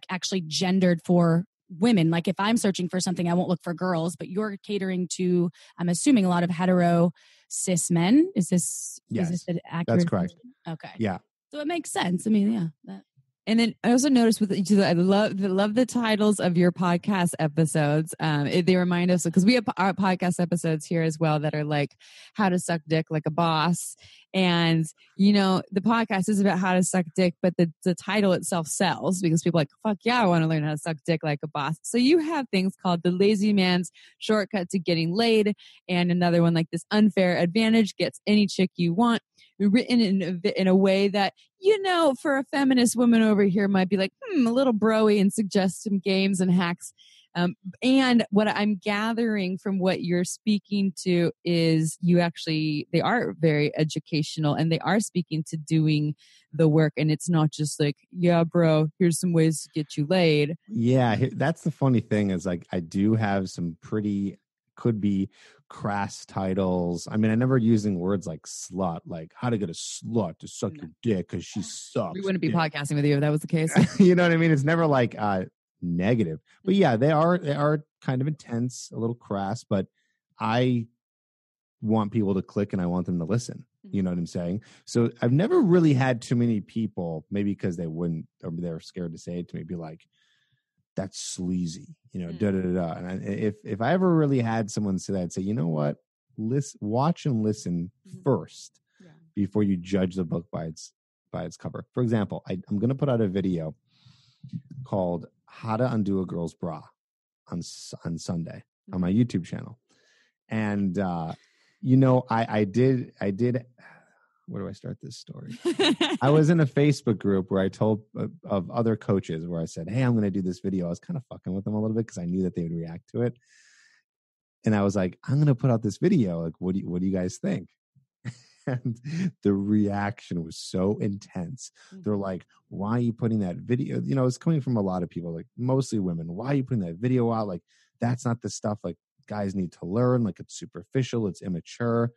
actually gendered for women. Like if I'm searching for something, I won't look for girls, but you're catering to, I'm assuming, a lot of hetero cis men. Is this an accurate? That's correct. Okay. Yeah. So it makes sense. I mean, yeah. And then I also noticed with each of I love the titles of your podcast episodes. They remind us, because we have our podcast episodes here as well that are like how to suck dick like a boss. And, the podcast is about how to suck dick, but the title itself sells because people are like, fuck yeah, I want to learn how to suck dick like a boss. So you have things called the lazy man's shortcut to getting laid, and another one like this unfair advantage gets any chick you want, written in a way that, for a feminist woman over here might be like, a little broy, and suggest some games and hacks. And what I'm gathering from what you're speaking to is they are very educational, and they are speaking to doing the work. And it's not just like, yeah, bro, here's some ways to get you laid. Yeah. That's the funny thing is like, I do have some could be crass titles. I mean, I never using words like slut, like how to get a slut to suck your dick because she sucks. We wouldn't be podcasting with you if that was the case. You know what I mean? It's never like negative, but yeah, they are kind of intense, a little crass, but I want people to click and I want them to listen. You know what I'm saying? So I've never really had too many people, maybe because they wouldn't, or they're scared to say it to me, be like, that's sleazy, da da da. And if I ever really had someone say that, I'd say, you know what, watch and listen first before you judge the book by its cover. For example, I'm going to put out a video called "How to Undo a Girl's Bra" on Sunday on my YouTube channel, and I did. Where do I start this story? I was in a Facebook group where I told of other coaches where I said, hey, I'm going to do this video. I was kind of fucking with them a little bit because I knew that they would react to it. And I was like, I'm going to put out this video. Like, what do you guys think? And the reaction was so intense. They're like, why are you putting that video? It's coming from a lot of people, like mostly women. Why are you putting that video out? Like, that's not the stuff like guys need to learn. Like, it's superficial. It's immature.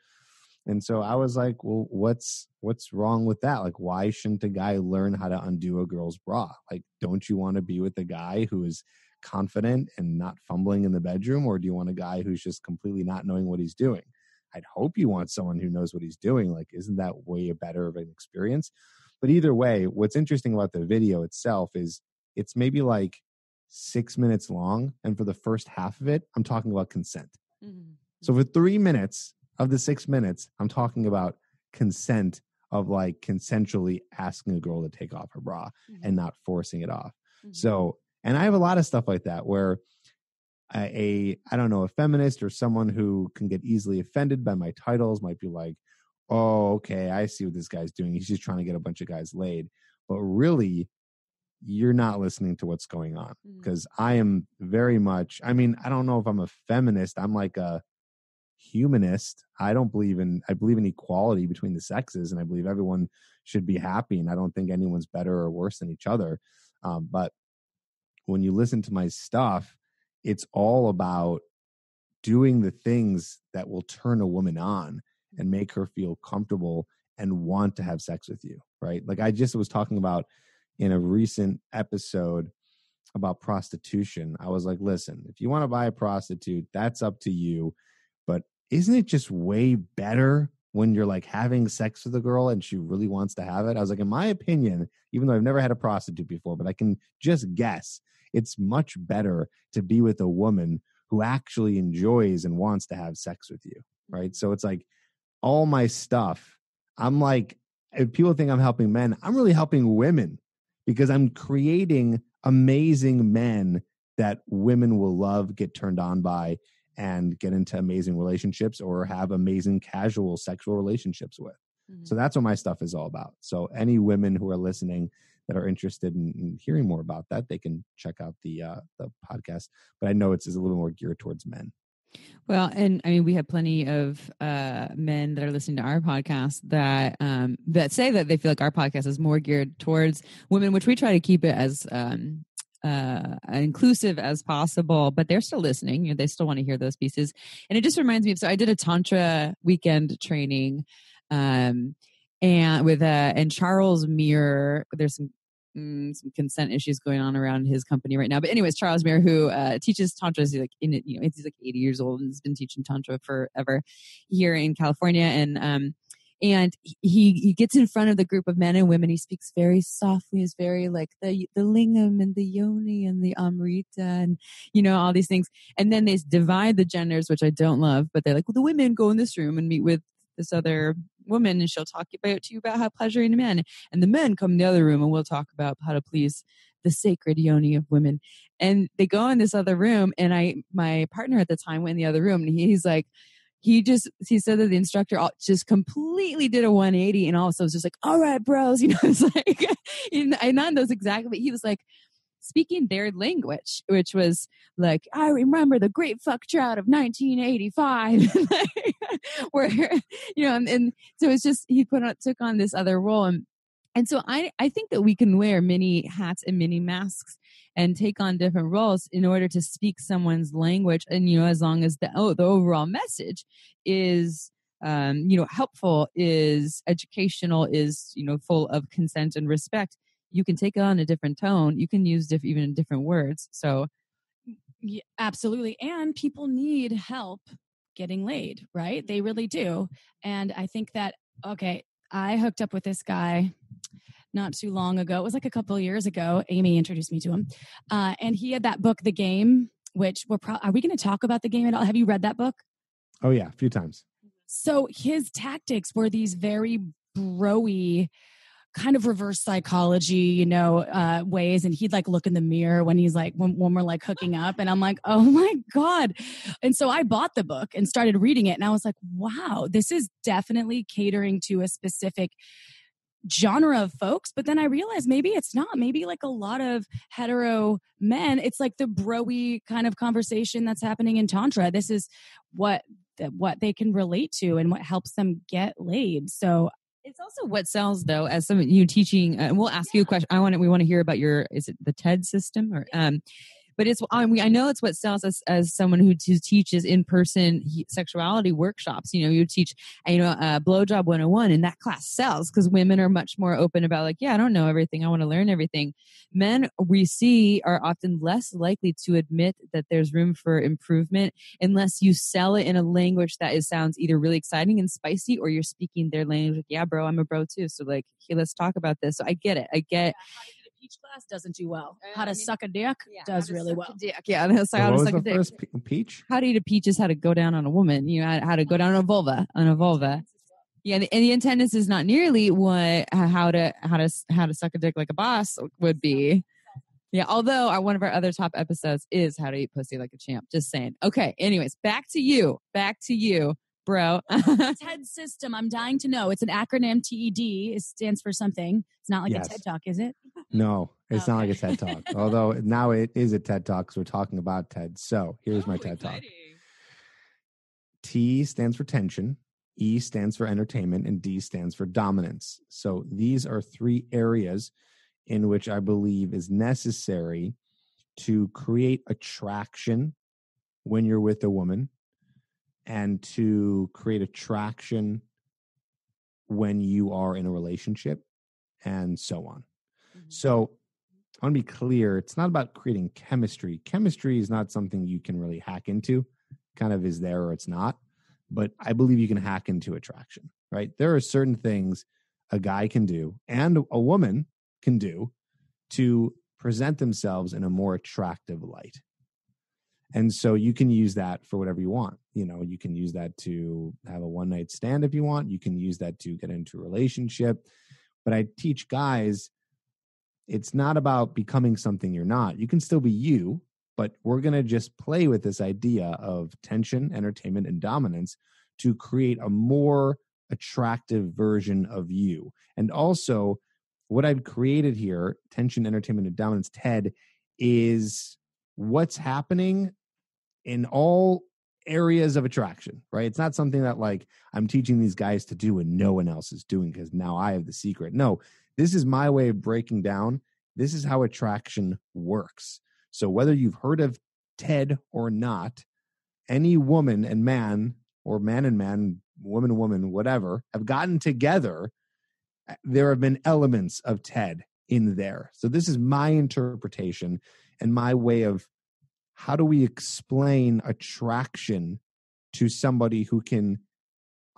And so I was like, well, what's wrong with that? Like, why shouldn't a guy learn how to undo a girl's bra? Like, don't you want to be with a guy who is confident and not fumbling in the bedroom? Or do you want a guy who's just completely not knowing what he's doing? I'd hope you want someone who knows what he's doing. Like, isn't that way better of an experience? But either way, what's interesting about the video itself is it's maybe like 6 minutes long. And for the first half of it, I'm talking about consent. Mm-hmm. So for 3 minutes of the 6 minutes, I'm talking about consent of like consensually asking a girl to take off her bra and not forcing it off. So, and I have a lot of stuff like that where I don't know, a feminist or someone who can get easily offended by my titles might be like, oh, okay, I see what this guy's doing. He's just trying to get a bunch of guys laid. But really, you're not listening to what's going on, because I am very much, I mean, I don't know if I'm a feminist. I'm like a humanist. I believe in equality between the sexes, and I believe everyone should be happy. And I don't think anyone's better or worse than each other. But when you listen to my stuff, it's all about doing the things that will turn a woman on and make her feel comfortable and want to have sex with you, right? Like I just was talking about in a recent episode about prostitution. I was like, listen, if you want to buy a prostitute, that's up to you. But isn't it just way better when you're like having sex with a girl and she really wants to have it? I was like, in my opinion, even though I've never had a prostitute before, but I can just guess, it's much better to be with a woman who actually enjoys and wants to have sex with you, right? So it's like all my stuff, I'm like, if people think I'm helping men, I'm really helping women, because I'm creating amazing men that women will love, get turned on by, and get into amazing relationships or have amazing casual sexual relationships with. So that's what my stuff is all about. So any women who are listening that are interested in hearing more about that, they can check out the podcast. But I know it's a little more geared towards men. Well, and I mean, we have plenty of men that are listening to our podcast that say that they feel like our podcast is more geared towards women, which we try to keep it as inclusive as possible, but they're still listening. You know, they still want to hear those pieces. And it just reminds me of, so I did a Tantra weekend training, and Charles Muir, there's some consent issues going on around his company right now. But anyways, Charles Muir, who teaches Tantra, he's like he's like 80 years old and has been teaching Tantra forever here in California. And he gets in front of the group of men and women. He speaks very softly. He's very like the lingam and the yoni and the amrita and, all these things. And then they divide the genders, which I don't love, but they're like, well, the women go in this room and meet with this other woman and she'll talk to you about how pleasuring a man. And the men come in the other room and we'll talk about how to please the sacred yoni of women. And they go in this other room, and my partner at the time went in the other room, and he's like, he said that the instructor just completely did a 180 and also was just like, all right, bros, it's like, and none knows exactly, but he was like speaking their language, which was like, I remember the great fuck drought of 1985, where, and so it's just, he took on this other role. And so I think that we can wear many hats and many masks and take on different roles in order to speak someone's language. And, as long as the overall message is, helpful, is educational, is, full of consent and respect, you can take on a different tone. You can use even different words. So. Yeah, absolutely. And people need help getting laid, right? They really do. And I think that, okay, I hooked up with this guy not too long ago. It was like a couple of years ago. Amy introduced me to him. And he had that book, The Game, which are we going to talk about The Game at all? Have you read that book? Oh yeah, a few times. So his tactics were these very bro-y, kind of reverse psychology, ways. And he'd like look in the mirror when he's like, when we're like hooking up, and I'm like, oh my God. And so I bought the book and started reading it. And I was like, wow, this is definitely catering to a specific genre of folks. But then I realized maybe it's not. Maybe like a lot of hetero men, it's like the bro-y kind of conversation that's happening in Tantra. This is what they can relate to and what helps them get laid. So it's also what sells, though, as some teaching. We'll ask you a question. We want to hear about is it the TED system or? But I know it's what sells us as someone who teaches in-person sexuality workshops. You teach, blowjob 101, and that class sells because women are much more open about like, I don't know everything. I want to learn everything. Men we see are often less likely to admit that there's room for improvement unless you sell it in a language that sounds either really exciting and spicy, or you're speaking their language. Like, yeah, bro, I'm a bro too. So like, hey, let's talk about this. So I get it. Peach class doesn't do well. How to suck a dick does really well. Yeah, that's So what was the first peach? How to eat a peach is how to go down on a woman. How to go down on a vulva. Yeah, and the intent is not nearly what how to suck a dick like a boss would be. Yeah, although one of our other top episodes is how to eat pussy like a champ. Just saying. Okay, anyways, back to you, bro. TED system. I'm dying to know. It's an acronym, TED. It stands for something. It's not like a TED Talk, is it? No, it's not like a TED Talk. Although now it is a TED Talk because we're talking about TED. So here's my TED Talk. T stands for tension. E stands for entertainment, and D stands for dominance. So these are 3 areas in which I believe is necessary to create attraction when you're with a woman and to create attraction when you are in a relationship and so on. Mm-hmm. So I want to be clear. It's not about creating chemistry. Chemistry is not something you can really hack into. Kind of is there or it's not. But I believe you can hack into attraction, right? There are certain things a guy can do and a woman can do to present themselves in a more attractive light. And so you can use that for whatever you want. You can use that to have a one-night stand if you want. You can use that to get into a relationship. But I teach guys, it's not about becoming something you're not. You can still be you, but we're going to just play with this idea of tension, entertainment, and dominance to create a more attractive version of you. And also, what I've created here, tension, entertainment, and dominance, TED, is what's happening in all areas of attraction, right? It's not something that like I'm teaching these guys to do and no one else is doing because now I have the secret. No, this is my way of breaking down. This is how attraction works. So whether you've heard of TED or not, any woman and man, or man and man, woman and woman, whatever, have gotten together. There have been elements of TED in there. So this is my interpretation and my way of how do we explain attraction to somebody who can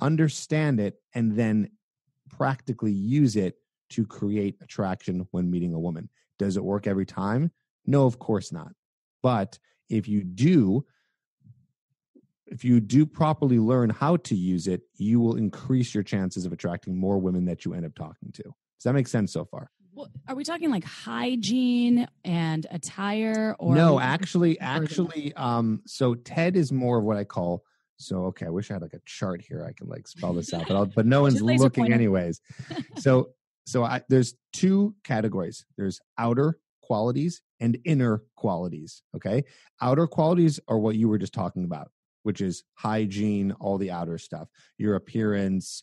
understand it and then practically use it to create attraction when meeting a woman. Does it work every time? No, of course not. But if you do properly learn how to use it, you will increase your chances of attracting more women that you end up talking to. Does that make sense so far? Well, are we talking like hygiene and attire, or no? Actually, so TED is more of what I call. So okay, I wish I had like a chart here. I can like spell this out, but no one's looking anyways. So there's 2 categories. There's outer qualities and inner qualities. Okay, outer qualities are what you were just talking about, which is hygiene, all the outer stuff, your appearance.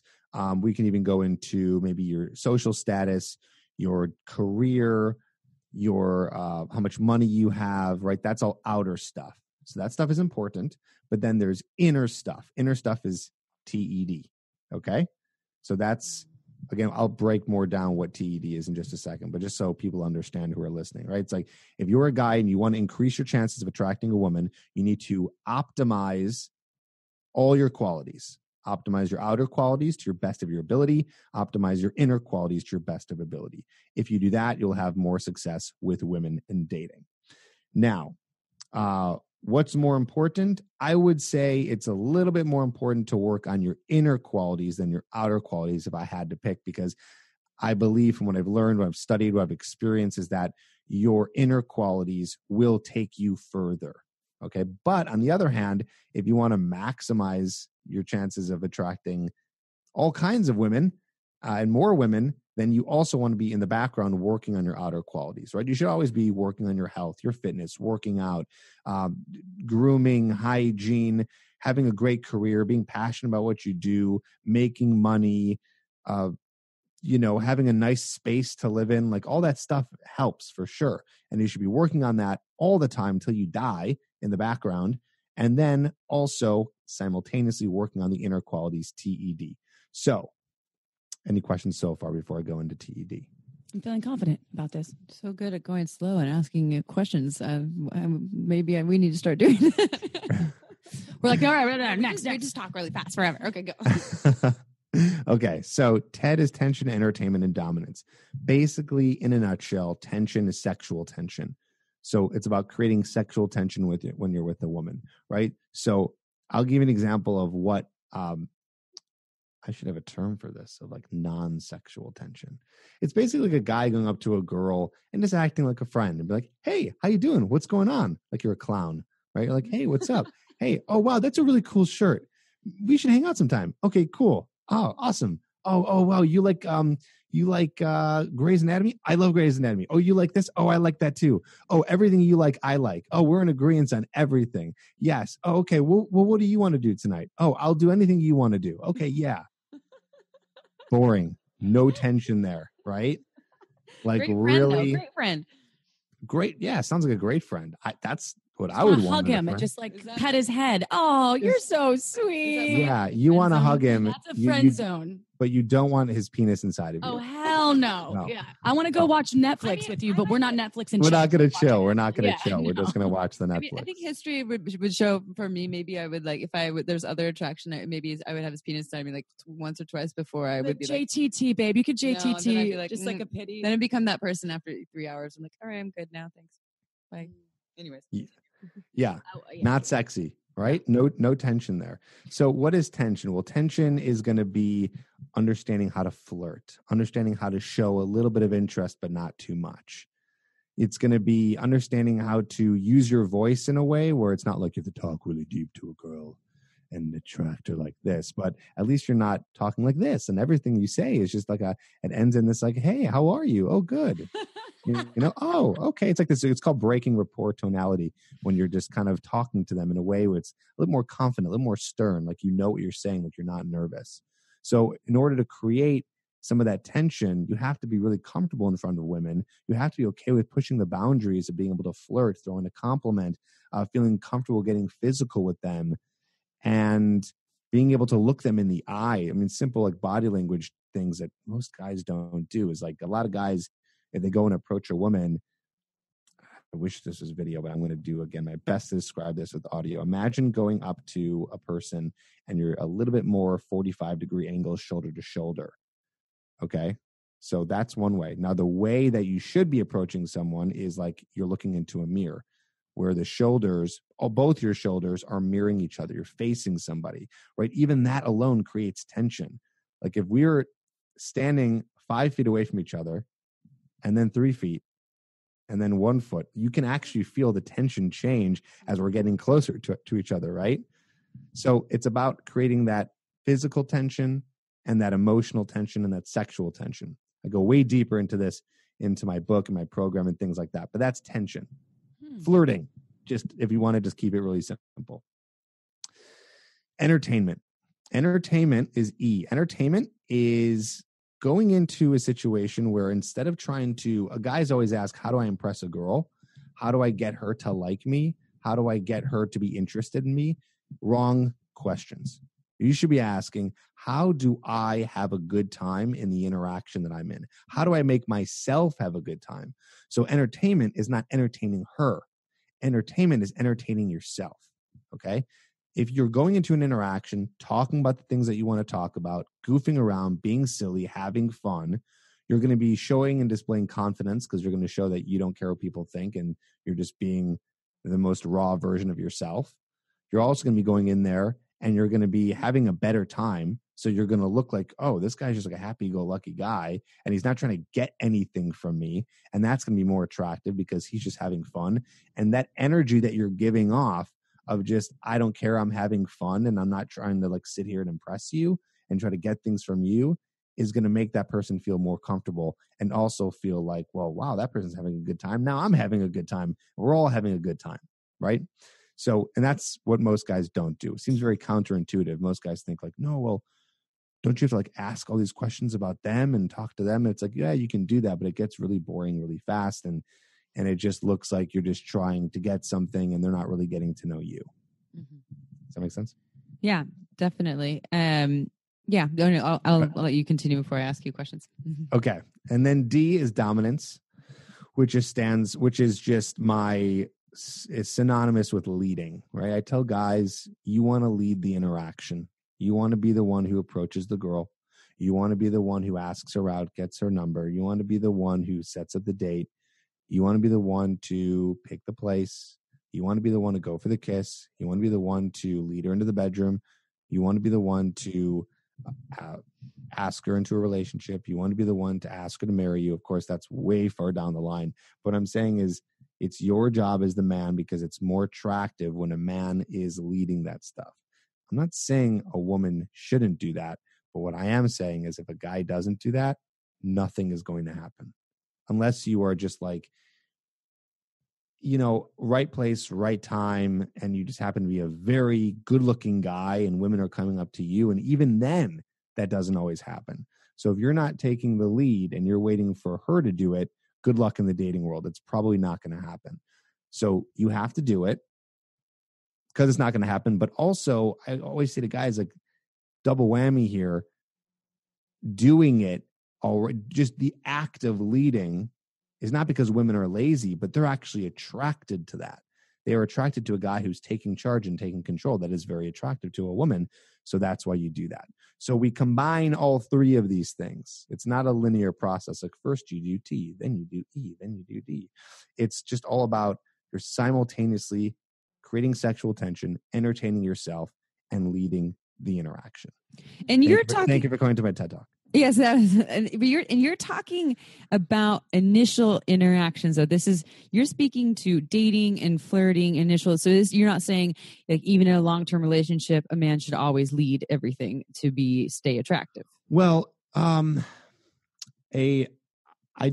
We can even go into maybe your social status, your career, your how much money you have, right? That's all outer stuff. So that stuff is important. But then there's inner stuff. Inner stuff is TED. Okay? So that's, again, I'll break more down what TED is in just a second, but just so people understand who are listening, right? It's like if you're a guy and you want to increase your chances of attracting a woman, you need to optimize all your qualities. Optimize your outer qualities to your best of your ability. Optimize your inner qualities to your best of ability. If you do that, you'll have more success with women in dating. Now, what's more important? I would say it's a little bit more important to work on your inner qualities than your outer qualities if I had to pick, because I believe from what I've learned, what I've studied, what I've experienced is that your inner qualities will take you further. Okay. But on the other hand, if you want to maximize your chances of attracting all kinds of women and more women, then you also want to be in the background working on your outer qualities, right? You should always be working on your health, your fitness, working out, grooming, hygiene, having a great career, being passionate about what you do, making money, having a nice space to live in, like all that stuff helps for sure. And you should be working on that all the time until you die in the background. And then also simultaneously working on the inner qualities, TED. So any questions so far before I go into TED? I'm feeling confident about this. So good at going slow and asking questions. Maybe we need to start doing that. We're like, all right, next. We just talk really fast forever. Okay, go. Okay, so TED is tension, entertainment, and dominance. Basically, in a nutshell, tension is sexual tension. So it's about creating sexual tension when you're with a woman, right? So I'll give you an example of what I should have a term for this, of like non-sexual tension. It's basically like a guy going up to a girl and just acting like a friend and be like, hey, how you doing? What's going on? Like you're a clown, right? You're like, hey, what's up? Hey, oh, wow, that's a really cool shirt. We should hang out sometime. Okay, cool. Oh, awesome. Oh, wow. You like Grey's Anatomy? I love Grey's Anatomy. Oh, you like this? Oh, I like that too. Oh, everything you like, I like. Oh, we're in agreement on everything. Yes. Oh, okay. Well, what do you want to do tonight? Oh, I'll do anything you want to do. Okay. Yeah. Boring. No tension there. Right. Like great friend, really though. Great friend. Great. Yeah. Sounds like a great friend. That's what I would want. Hug him and just like pet his head. Oh, you're so sweet. Yeah, you want to hug him. That's a friend zone. But you don't want his penis inside of you. Oh, hell no. No. Yeah. I want to go watch Netflix with you, but we're not Netflix and We're chill. not going to chill. We're not going to chill. We're just going to watch the Netflix. I think history would show for me. Maybe I would like if there's other attraction. Maybe I would have his penis inside me like once or twice before I would be JTT, like, babe. You could JTT. No, like, just like a pity. Then I become that person after 3 hours. I'm like, all right, I'm good now. Thanks. Bye. Anyways. Yeah. Not sexy, right? No tension there. So what is tension? Well, tension is going to be understanding how to flirt, understanding how to show a little bit of interest, but not too much. It's going to be understanding how to use your voice in a way where it's not like you have to talk really deep to a girl and attract her like this, but at least you're not talking like this. And everything you say is just like it ends in this like, hey, how are you? Oh, good. Oh, okay. It's like this. It's called breaking rapport tonality, when you're just kind of talking to them in a way where it's a little more confident, a little more stern, like you know what you're saying, like you're not nervous. So in order to create some of that tension, you have to be really comfortable in front of women. You have to be okay with pushing the boundaries of being able to flirt, throwing a compliment, feeling comfortable getting physical with them, and being able to look them in the eye. I mean, simple like body language things that most guys don't do is like a lot of guys, if they go and approach a woman, I wish this was video, but I'm going to do again my best to describe this with audio. Imagine going up to a person and you're a little bit more 45-degree angle, shoulder to shoulder. Okay. So that's one way. Now, the way that you should be approaching someone is like you're looking into a mirror where the shoulders, both your shoulders are mirroring each other. You're facing somebody, right? Even that alone creates tension. Like if we're standing 5 feet away from each other and then 3 feet and then 1 foot, you can actually feel the tension change as we're getting closer to each other, right? So it's about creating that physical tension and that emotional tension and that sexual tension. I go way deeper into this, into my book and my program and things like that, but that's tension. Flirting, just if you want to just keep it really simple. Entertainment. Entertainment is E. Entertainment is going into a situation where instead of trying to, guys always ask, how do I impress a girl? How do I get her to like me? How do I get her to be interested in me? Wrong questions. You should be asking, how do I have a good time in the interaction that I'm in? How do I make myself have a good time? So entertainment is not entertaining her. Entertainment is entertaining yourself. Okay. If you're going into an interaction, talking about the things that you want to talk about, goofing around, being silly, having fun, you're going to be showing and displaying confidence because you're going to show that you don't care what people think and you're just being the most raw version of yourself. You're also going to be going in there and you're going to be having a better time. So you're going to look like, oh, this guy's just like a happy-go-lucky guy, and he's not trying to get anything from me. And that's going to be more attractive because he's just having fun. And that energy that you're giving off of just, I don't care, I'm having fun, and I'm not trying to like sit here and impress you and try to get things from you, is going to make that person feel more comfortable and also feel like, well, wow, that person's having a good time. Now I'm having a good time. We're all having a good time, right? So, and that's what most guys don't do. It seems very counterintuitive. Most guys think like, no, well, don't you have to like ask all these questions about them and talk to them? It's like, yeah, you can do that, but it gets really boring really fast. And it just looks like you're just trying to get something and they're not really getting to know you. Mm-hmm. Does that make sense? Yeah, definitely. Yeah, I'll let you continue before I ask you questions. Okay. And then D is dominance, which is just is synonymous with leading, right? I tell guys, you want to lead the interaction. You want to be the one who approaches the girl. You want to be the one who asks her out, gets her number. You want to be the one who sets up the date. You want to be the one to pick the place. You want to be the one to go for the kiss. You want to be the one to lead her into the bedroom. You want to be the one to ask her into a relationship. You want to be the one to ask her to marry you. Of course, that's way far down the line. What I'm saying is it's your job as the man because it's more attractive when a man is leading that stuff. I'm not saying a woman shouldn't do that, but what I am saying is if a guy doesn't do that, nothing is going to happen. Unless you are just like, right place, right time, and you just happen to be a very good-looking guy and women are coming up to you. And even then, that doesn't always happen. So if you're not taking the lead and you're waiting for her to do it, good luck in the dating world. It's probably not going to happen. So you have to do it because it's not going to happen. But also, I always say to guys, like, double whammy here, doing it already, just the act of leading is not because women are lazy, but they're actually attracted to that. They are attracted to a guy who's taking charge and taking control. That is very attractive to a woman. So that's why you do that. So we combine all three of these things. It's not a linear process. Like first you do T, then you do E, then you do D. It's just all about you're simultaneously creating sexual tension, entertaining yourself, and leading the interaction. And Thank you for coming to my TED Talk. Yes, you're talking about initial interactions. So you're speaking to dating and flirting initial. So you're not saying like even in a long-term relationship, a man should always lead everything to stay attractive. Well, I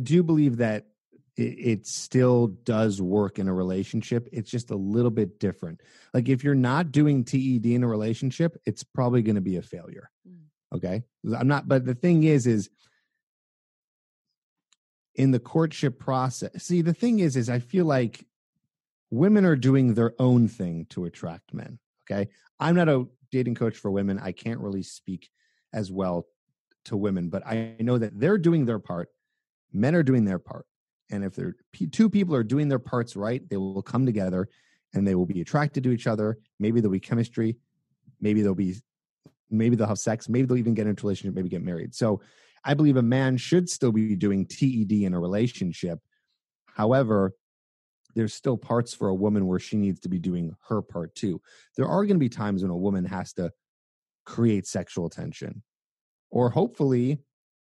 do believe that it still does work in a relationship. It's just a little bit different. Like if you're not doing TED in a relationship, it's probably going to be a failure. Okay. But the thing is in the courtship process, see, the thing is I feel like women are doing their own thing to attract men. Okay. I'm not a dating coach for women. I can't really speak as well to women, but I know that they're doing their part. Men are doing their part. And if two people are doing their parts right, they will come together and they will be attracted to each other. Maybe there'll be chemistry. Maybe they'll have sex. Maybe they'll even get into a relationship, maybe get married. So I believe a man should still be doing TED in a relationship. However, there's still parts for a woman where she needs to be doing her part too. There are going to be times when a woman has to create sexual tension. Or hopefully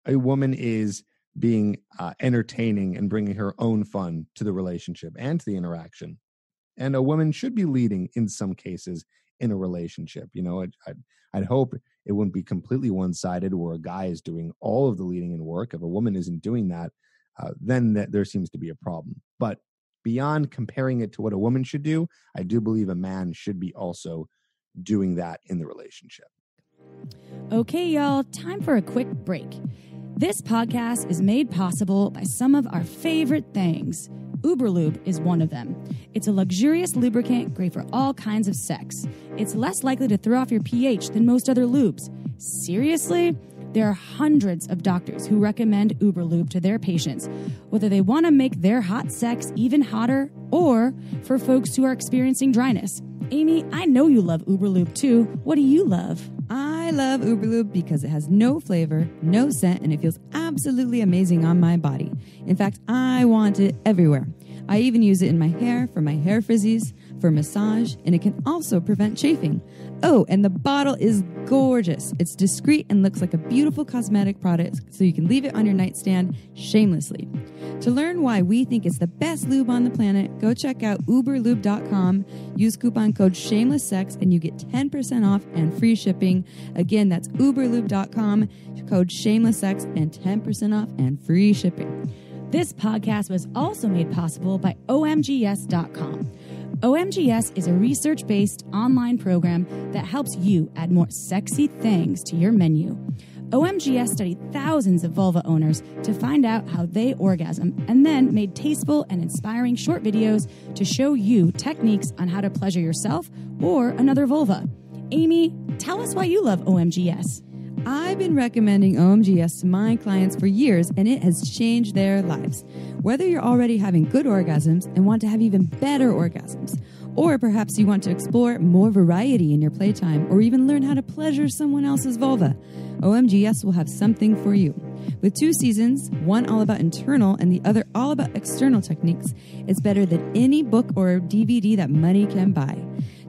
a woman is being entertaining and bringing her own fun to the relationship and to the interaction. And a woman should be leading in some cases in a relationship. I'd hope it wouldn't be completely one-sided where a guy is doing all of the leading and work. If a woman isn't doing that, then there seems to be a problem. But beyond comparing it to what a woman should do, I do believe a man should be also doing that in the relationship. Okay, y'all, time for a quick break. This podcast is made possible by some of our favorite things. Uberlube is one of them. It's a luxurious lubricant great for all kinds of sex. It's less likely to throw off your pH than most other lubes. Seriously? There are hundreds of doctors who recommend Uberlube to their patients, whether they want to make their hot sex even hotter or for folks who are experiencing dryness. Amy, I know you love Uberlube too. What do you love? I love Uberlube because it has no flavor, no scent, and it feels absolutely amazing on my body. In fact, I want it everywhere. I even use it in my hair for my hair frizzies, for massage, and it can also prevent chafing. Oh, and the bottle is gorgeous. It's discreet and looks like a beautiful cosmetic product, so you can leave it on your nightstand shamelessly. To learn why we think it's the best lube on the planet, go check out uberlube.com. Use coupon code SHAMELESSSEX and you get 10% off and free shipping. Again, that's uberlube.com, code SHAMELESSSEX and 10% off and free shipping. This podcast was also made possible by OMGS.com. OMGS is a research-based online program that helps you add more sexy things to your menu. OMGS studied thousands of vulva owners to find out how they orgasm and then made tasteful and inspiring short videos to show you techniques on how to pleasure yourself or another vulva. Amy, tell us why you love OMGS. I've been recommending OMGS to my clients for years, and it has changed their lives. Whether you're already having good orgasms and want to have even better orgasms, or perhaps you want to explore more variety in your playtime, or even learn how to pleasure someone else's vulva, OMGS will have something for you. With 2 seasons, one all about internal and the other all about external techniques, it's better than any book or DVD that money can buy.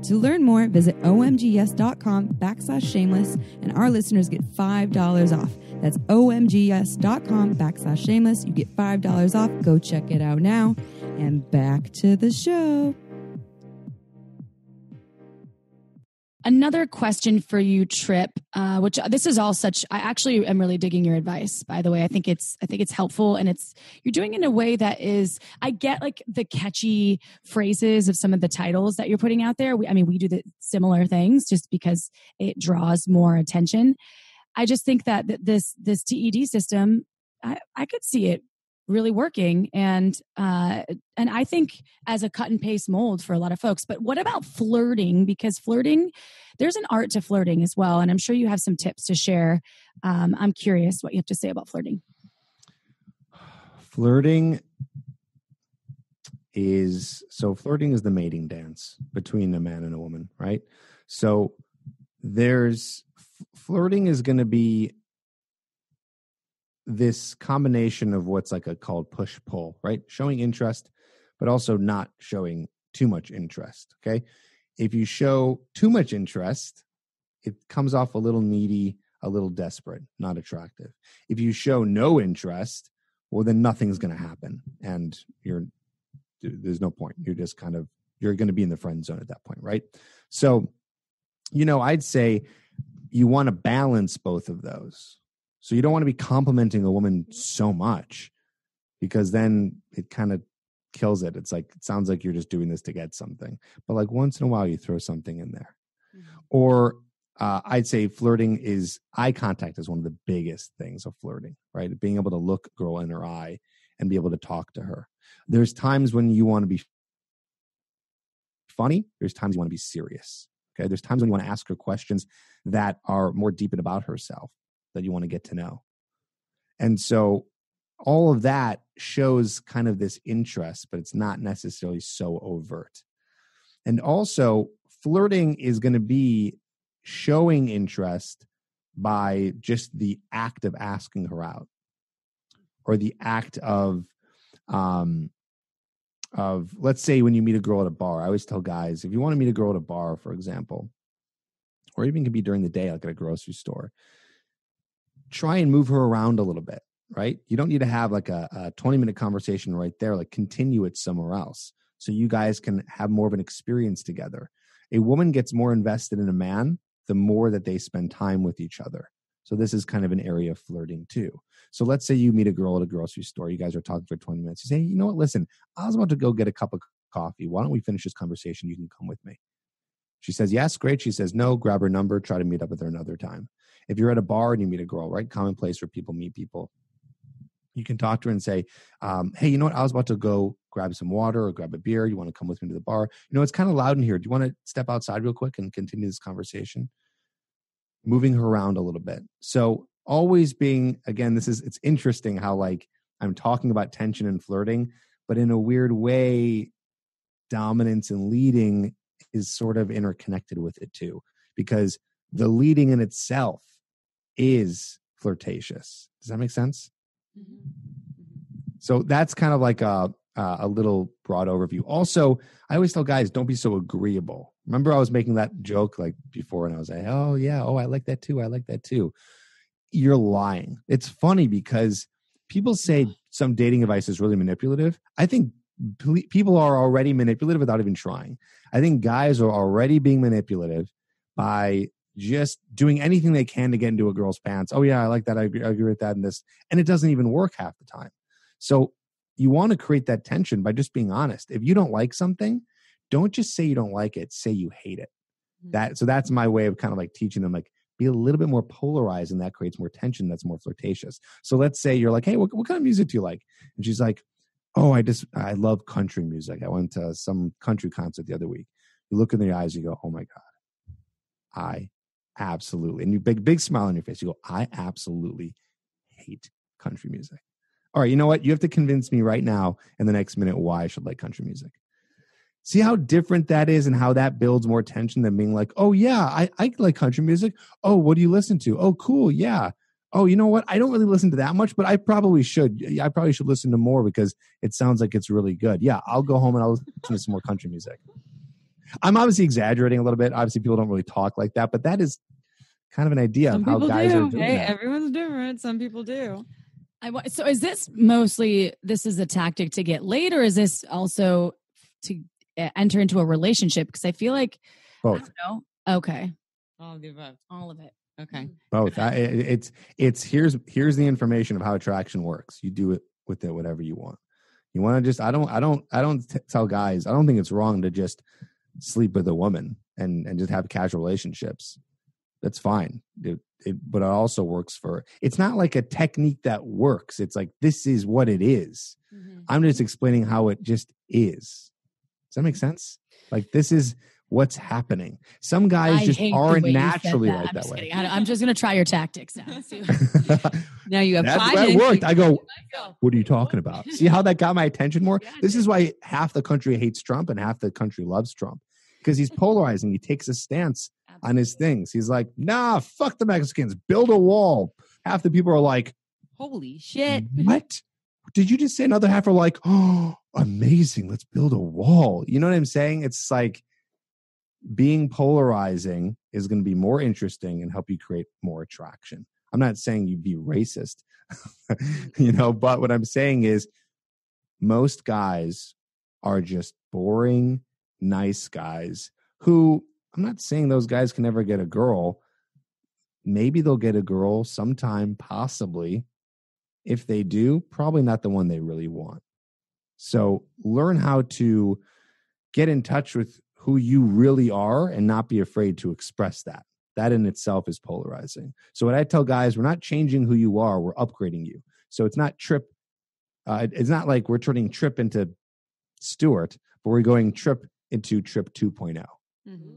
To learn more, visit omgs.com/shameless, and our listeners get $5 off. That's omgs.com/shameless. You get $5 off. Go check it out now. And back to the show. Another question for you, Tripp, which this is all such, I actually am really digging your advice, by the way. I think it's helpful, and you're doing it in a way that is, I get like the catchy phrases of some of the titles that you're putting out there. We do the similar things just because it draws more attention. I just think that this TED system, I could see it really working, and I think as a cut and paste mold for a lot of folks. But what about flirting? Because flirting, there's an art to flirting as well, and I'm sure you have some tips to share. I'm curious what you have to say about flirting. Flirting is the mating dance between a man and a woman, right? So flirting is going to be this combination of what's called push-pull, right? Showing interest, but also not showing too much interest, okay? If you show too much interest, it comes off a little needy, a little desperate, not attractive. If you show no interest, well, then nothing's going to happen, and there's no point. You're just you're going to be in the friend zone at that point, right? So, I'd say you want to balance both of those. So you don't want to be complimenting a woman so much, because then it kind of kills it. It sounds like you're just doing this to get something. But once in a while, you throw something in there. Mm-hmm. Or I'd say flirting is eye contact is one of the biggest things of flirting, right? Being able to look a girl in her eye and be able to talk to her. There's times when you want to be funny. There's times you want to be serious. Okay. There's times when you want to ask her questions that are more deep and about herself, that you want to get to know. And so all of that shows kind of this interest, but it's not necessarily so overt. And also flirting is going to be showing interest by just the act of asking her out, or the act of let's say when you meet a girl at a bar. I always tell guys, if you want to meet a girl at a bar, for example, or even could be during the day, like at a grocery store, try and move her around a little bit, right? You don't need to have like a 20-minute conversation right there, continue it somewhere else so you guys can have more of an experience together. A woman gets more invested in a man the more that they spend time with each other. So this is kind of an area of flirting too. So let's say you meet a girl at a grocery store. You guys are talking for 20 minutes. You say, you know what, listen, I was about to go get a cup of coffee. Why don't we finish this conversation? You can come with me. She says, yes, great. She says, no, grab her number, try to meet up with her another time. If you're at a bar and you meet a girl, right? Common place where people meet people. You can talk to her and say, hey, you know what? I was about to go grab some water or grab a beer. You want to come with me to the bar? You know, it's kind of loud in here. Do you want to step outside real quick and continue this conversation? Moving her around a little bit. So always being, again, it's interesting how I'm talking about tension and flirting, but in a weird way, dominance and leading is sort of interconnected with it too, because the leading in itself is flirtatious. Does that make sense? Mm-hmm. So that's kind of like a little broad overview. Also, I always tell guys, don't be so agreeable. Remember I was making that joke before and I was like, oh yeah, I like that too. I like that too. You're lying. It's funny because people say some dating advice is really manipulative. I think people are already manipulative without even trying. I think guys are already being manipulative by just doing anything they can to get into a girl's pants. Oh yeah, I like that. I agree with that and this. And it doesn't even work half the time. So you want to create that tension by just being honest. If you don't like something, don't just say you don't like it. Say you hate it. So that's my way of kind of teaching them, be a little bit more polarized, and that creates more tension. That's more flirtatious. So let's say you're like, hey, what kind of music do you like? And she's like, oh, I love country music. I went to some country concert the other week. You look in their eyes, you go, oh my God, I absolutely, and you big smile on your face. You go, I absolutely hate country music. All right, you know what? You have to convince me right now in the next minute why I should like country music. See how different that is and how that builds more tension than being like, oh yeah, I like country music. Oh, what do you listen to? Oh, cool. Yeah. Oh, you know what? I don't really listen to that much, but I probably should. I probably should listen to more because it sounds like it's really good. Yeah, I'll go home and I'll listen to some more country music. I'm obviously exaggerating a little bit. Obviously, people don't really talk like that, but that is kind of an idea of how guys are doing that. Everyone's different. Some people do. So is this mostly, this is a tactic to get laid, or is this also to enter into a relationship? Because I feel like both. I don't know. Okay. All of the above. All of it. Okay. Both. It's here's the information of how attraction works. You do it with it whatever you want. You want to just I don't tell guys, I don't think it's wrong to just sleep with a woman and just have casual relationships. That's fine. But it also works for, it's not like a technique that works. It's like, this is what it is. Mm-hmm. I'm just explaining how it just is. Does that make sense? Like, this is what's happening. Some guys just aren't naturally like that way. I'm just going to try your tactics now. Now you have That's 5 where it minutes. worked. I go, what are you talking about? See how that got my attention more? This is why half the country hates Trump and half the country loves Trump. Because he's polarizing. He takes a stance on his things. He's like, nah, fuck the Mexicans. Build a wall. Half the people are like, holy shit. What? Did you just say? Another half are like, oh, amazing. Let's build a wall. You know what I'm saying? It's like being polarizing is going to be more interesting and help you create more attraction. I'm not saying you be racist, but what I'm saying is most guys are just boring, nice guys who, I'm not saying those guys can never get a girl. Maybe they'll get a girl sometime, possibly. If they do, probably not the one they really want. So learn how to get in touch with who you really are and not be afraid to express that. That in itself is polarizing. So what I tell guys, we're not changing who you are, we're upgrading you. So it's not Tripp. It's not like we're turning Tripp into Stewart, but we're going Tripp into Tripp 2.0. Mm-hmm.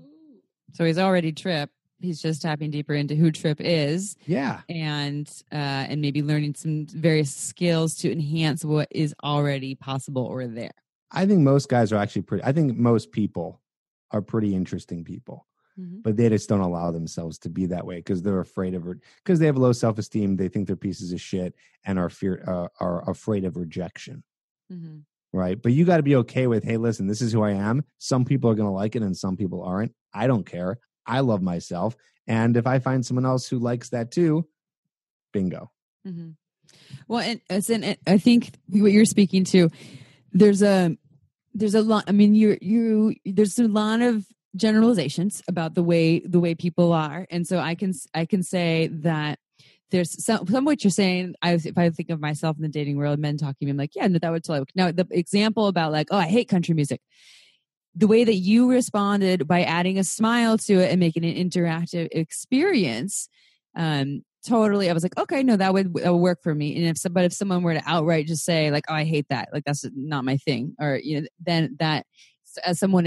So he's already Tripp. He's just tapping deeper into who Tripp is. Yeah. And maybe learning some various skills to enhance what is already possible or there. I think most guys are actually most people are pretty interesting people, but they just don't allow themselves to be that way because they're afraid of it, because they have low self-esteem. They think they're pieces of shit and are afraid of rejection. Mm-hmm. Right. But you got to be okay with, hey, listen, this is who I am. Some people are going to like it and some people aren't. I don't care. I love myself. And if I find someone else who likes that too, bingo. Mm-hmm. Well, and I think what you're speaking to, there's a lot. I mean, there's a lot of generalizations about the way people are. And so I can say that there's some of what you're saying. If I think of myself in the dating world, men talking to me, I'm like, yeah, no, that would totally work. Now, the example about like, oh, I hate country music. The way that you responded by adding a smile to it and making an interactive experience, totally. I was like, okay, no, that would work for me. And if someone were to outright just say like, oh, I hate that, like that's not my thing, or then that. As someone,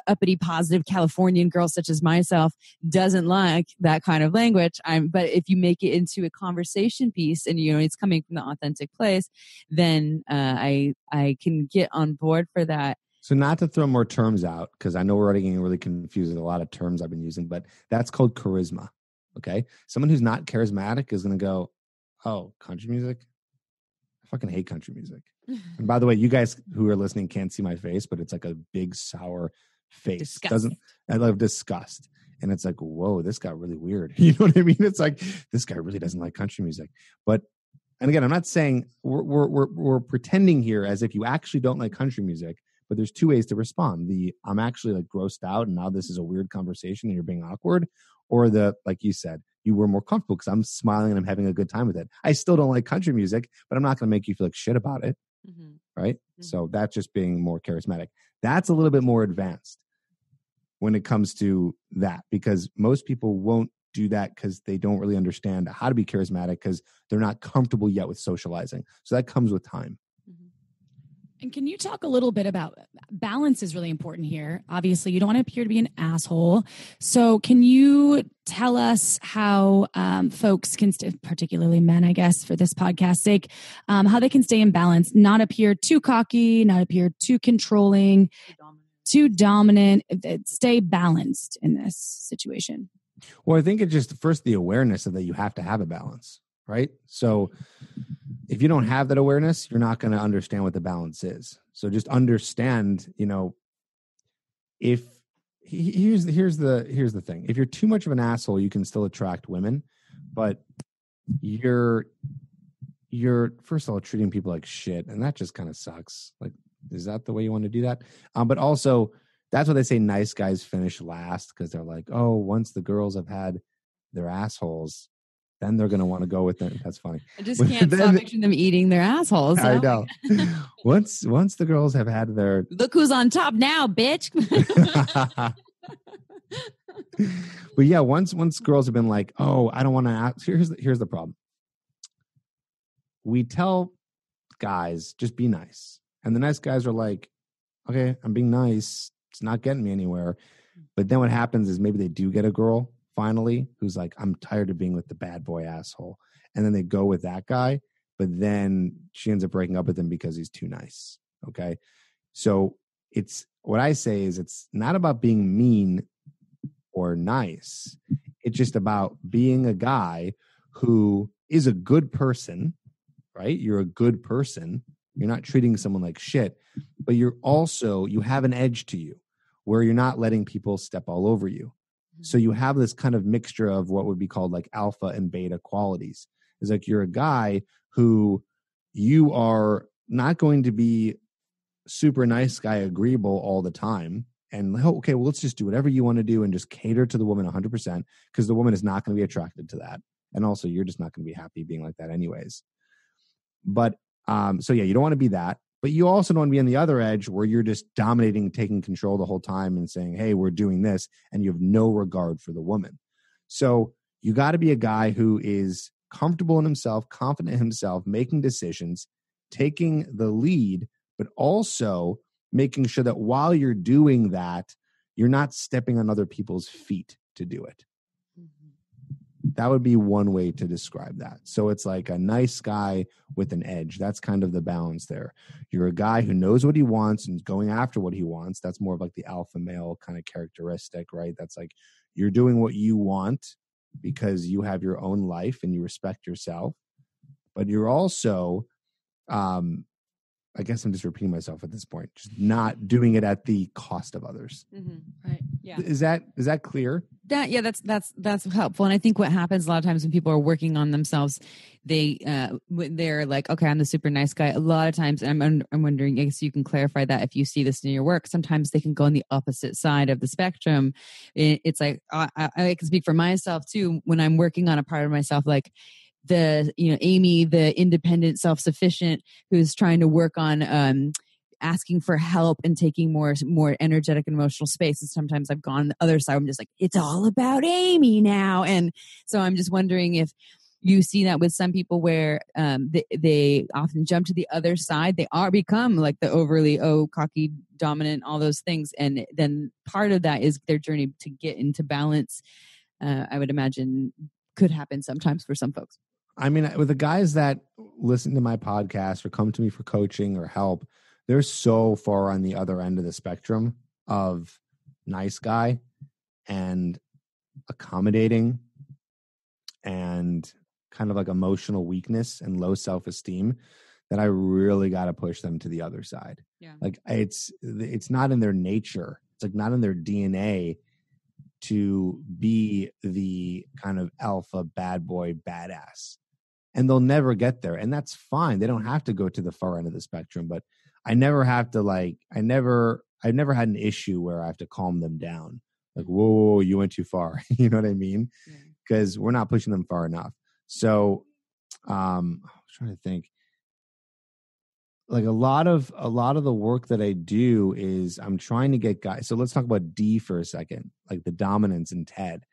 uppity, positive Californian girl such as myself doesn't like that kind of language. But if you make it into a conversation piece and, it's coming from the authentic place, then I can get on board for that. So not to throw more terms out, because I know we're already getting really confused with a lot of terms I've been using, but that's called charisma. Okay. Someone who's not charismatic is going to go, oh, country music? I fucking hate country music. And by the way, you guys who are listening can't see my face, but it's like a big sour face. I love disgust. And it's like, whoa, this got really weird. You know what I mean? It's like, this guy really doesn't like country music. But, and again, I'm not saying we're pretending here as if you actually don't like country music, but there's two ways to respond. I'm actually like grossed out and now this is a weird conversation and you're being awkward. Or like you said, you were more comfortable because I'm smiling and I'm having a good time with it. I still don't like country music, but I'm not going to make you feel like shit about it. Mm-hmm. Right? Mm-hmm. So that's just being more charismatic. That's a little bit more advanced when it comes to that, because most people won't do that because they don't really understand how to be charismatic because they're not comfortable yet with socializing. So that comes with time. And can you talk a little bit about balance is really important here. Obviously, you don't want to appear to be an asshole. So can you tell us how folks can, particularly men, I guess, for this podcast's sake, how they can stay in balance, not appear too cocky, not appear too controlling, too dominant, stay balanced in this situation? Well, I think it's just first the awareness of that you have to have a balance, right? So if you don't have that awareness, you're not going to understand what the balance is. So just understand, if here's the thing. If you're too much of an asshole, you can still attract women, but you're first of all treating people like shit, and that just kind of sucks. Like, is that the way you want to do that? But also, that's why they say nice guys finish last, because they're like, oh, once the girls have had their assholes, then they're going to want to go with them. That's funny. I just can't stop picturing them eating their assholes. I know. Once the girls have had their... Look who's on top now, bitch. But yeah, once girls have been like, oh, I don't want to ask. Here's the problem. We tell guys, just be nice. And the nice guys are like, okay, I'm being nice. It's not getting me anywhere. But then what happens is maybe they do get a girl finally who's like, I'm tired of being with the bad boy asshole. And then they go with that guy, but then she ends up breaking up with him because he's too nice. Okay. So it's what I say is it's not about being mean or nice. It's just about being a guy who is a good person, right? You're a good person. You're not treating someone like shit, but you have an edge to you where you're not letting people step all over you. So you have this kind of mixture of what would be called like alpha and beta qualities. It's like you're a guy who you are not going to be super nice guy, agreeable all the time. And okay, well, let's just do whatever you want to do and just cater to the woman 100% because the woman is not going to be attracted to that. And also you're just not going to be happy being like that anyways. But so yeah, you don't want to be that. But you also don't want to be on the other edge where you're just dominating, taking control the whole time and saying, hey, we're doing this. And you have no regard for the woman. So you got to be a guy who is comfortable in himself, confident in himself, making decisions, taking the lead, but also making sure that while you're doing that, you're not stepping on other people's feet to do it. That would be one way to describe that. So it's like a nice guy with an edge. That's kind of the balance there. You're a guy who knows what he wants and is going after what he wants. That's more of like the alpha male kind of characteristic, right? That's like you're doing what you want because you have your own life and you respect yourself. But you're also, I guess I'm just repeating myself at this point, just not doing it at the cost of others. Mm-hmm. Right. Yeah. Is that clear? That's helpful. And I think what happens a lot of times when people are working on themselves, they're like, okay, I'm the super nice guy. A lot of times, and I'm wondering, I guess you can clarify that if you see this in your work. Sometimes they can go on the opposite side of the spectrum. It's like I can speak for myself too. When I'm working on a part of myself, like Amy, the independent, self-sufficient, who's trying to work on asking for help and taking more energetic and emotional space. And sometimes I've gone on the other side. I'm just like, it's all about Amy now. And so I'm just wondering if you see that with some people where they often jump to the other side. They become like the overly cocky, dominant, all those things. And then part of that is their journey to get into balance. I would imagine could happen sometimes for some folks. I mean, with the guys that listen to my podcast or come to me for coaching or help, they're so far on the other end of the spectrum of nice guy and accommodating and kind of like emotional weakness and low self-esteem that I really got to push them to the other side. Yeah. Like it's not in their nature. It's like not in their DNA to be the kind of alpha bad boy badass. And they'll never get there. And that's fine. They don't have to go to the far end of the spectrum, but I never have to I've never had an issue where I have to calm them down. Like, whoa, you went too far. You know what I mean? Because we're not pushing them far enough. So I was trying to think. Like a lot of the work that I do is I'm trying to get guys. So let's talk about D for a second, like the dominance in TED.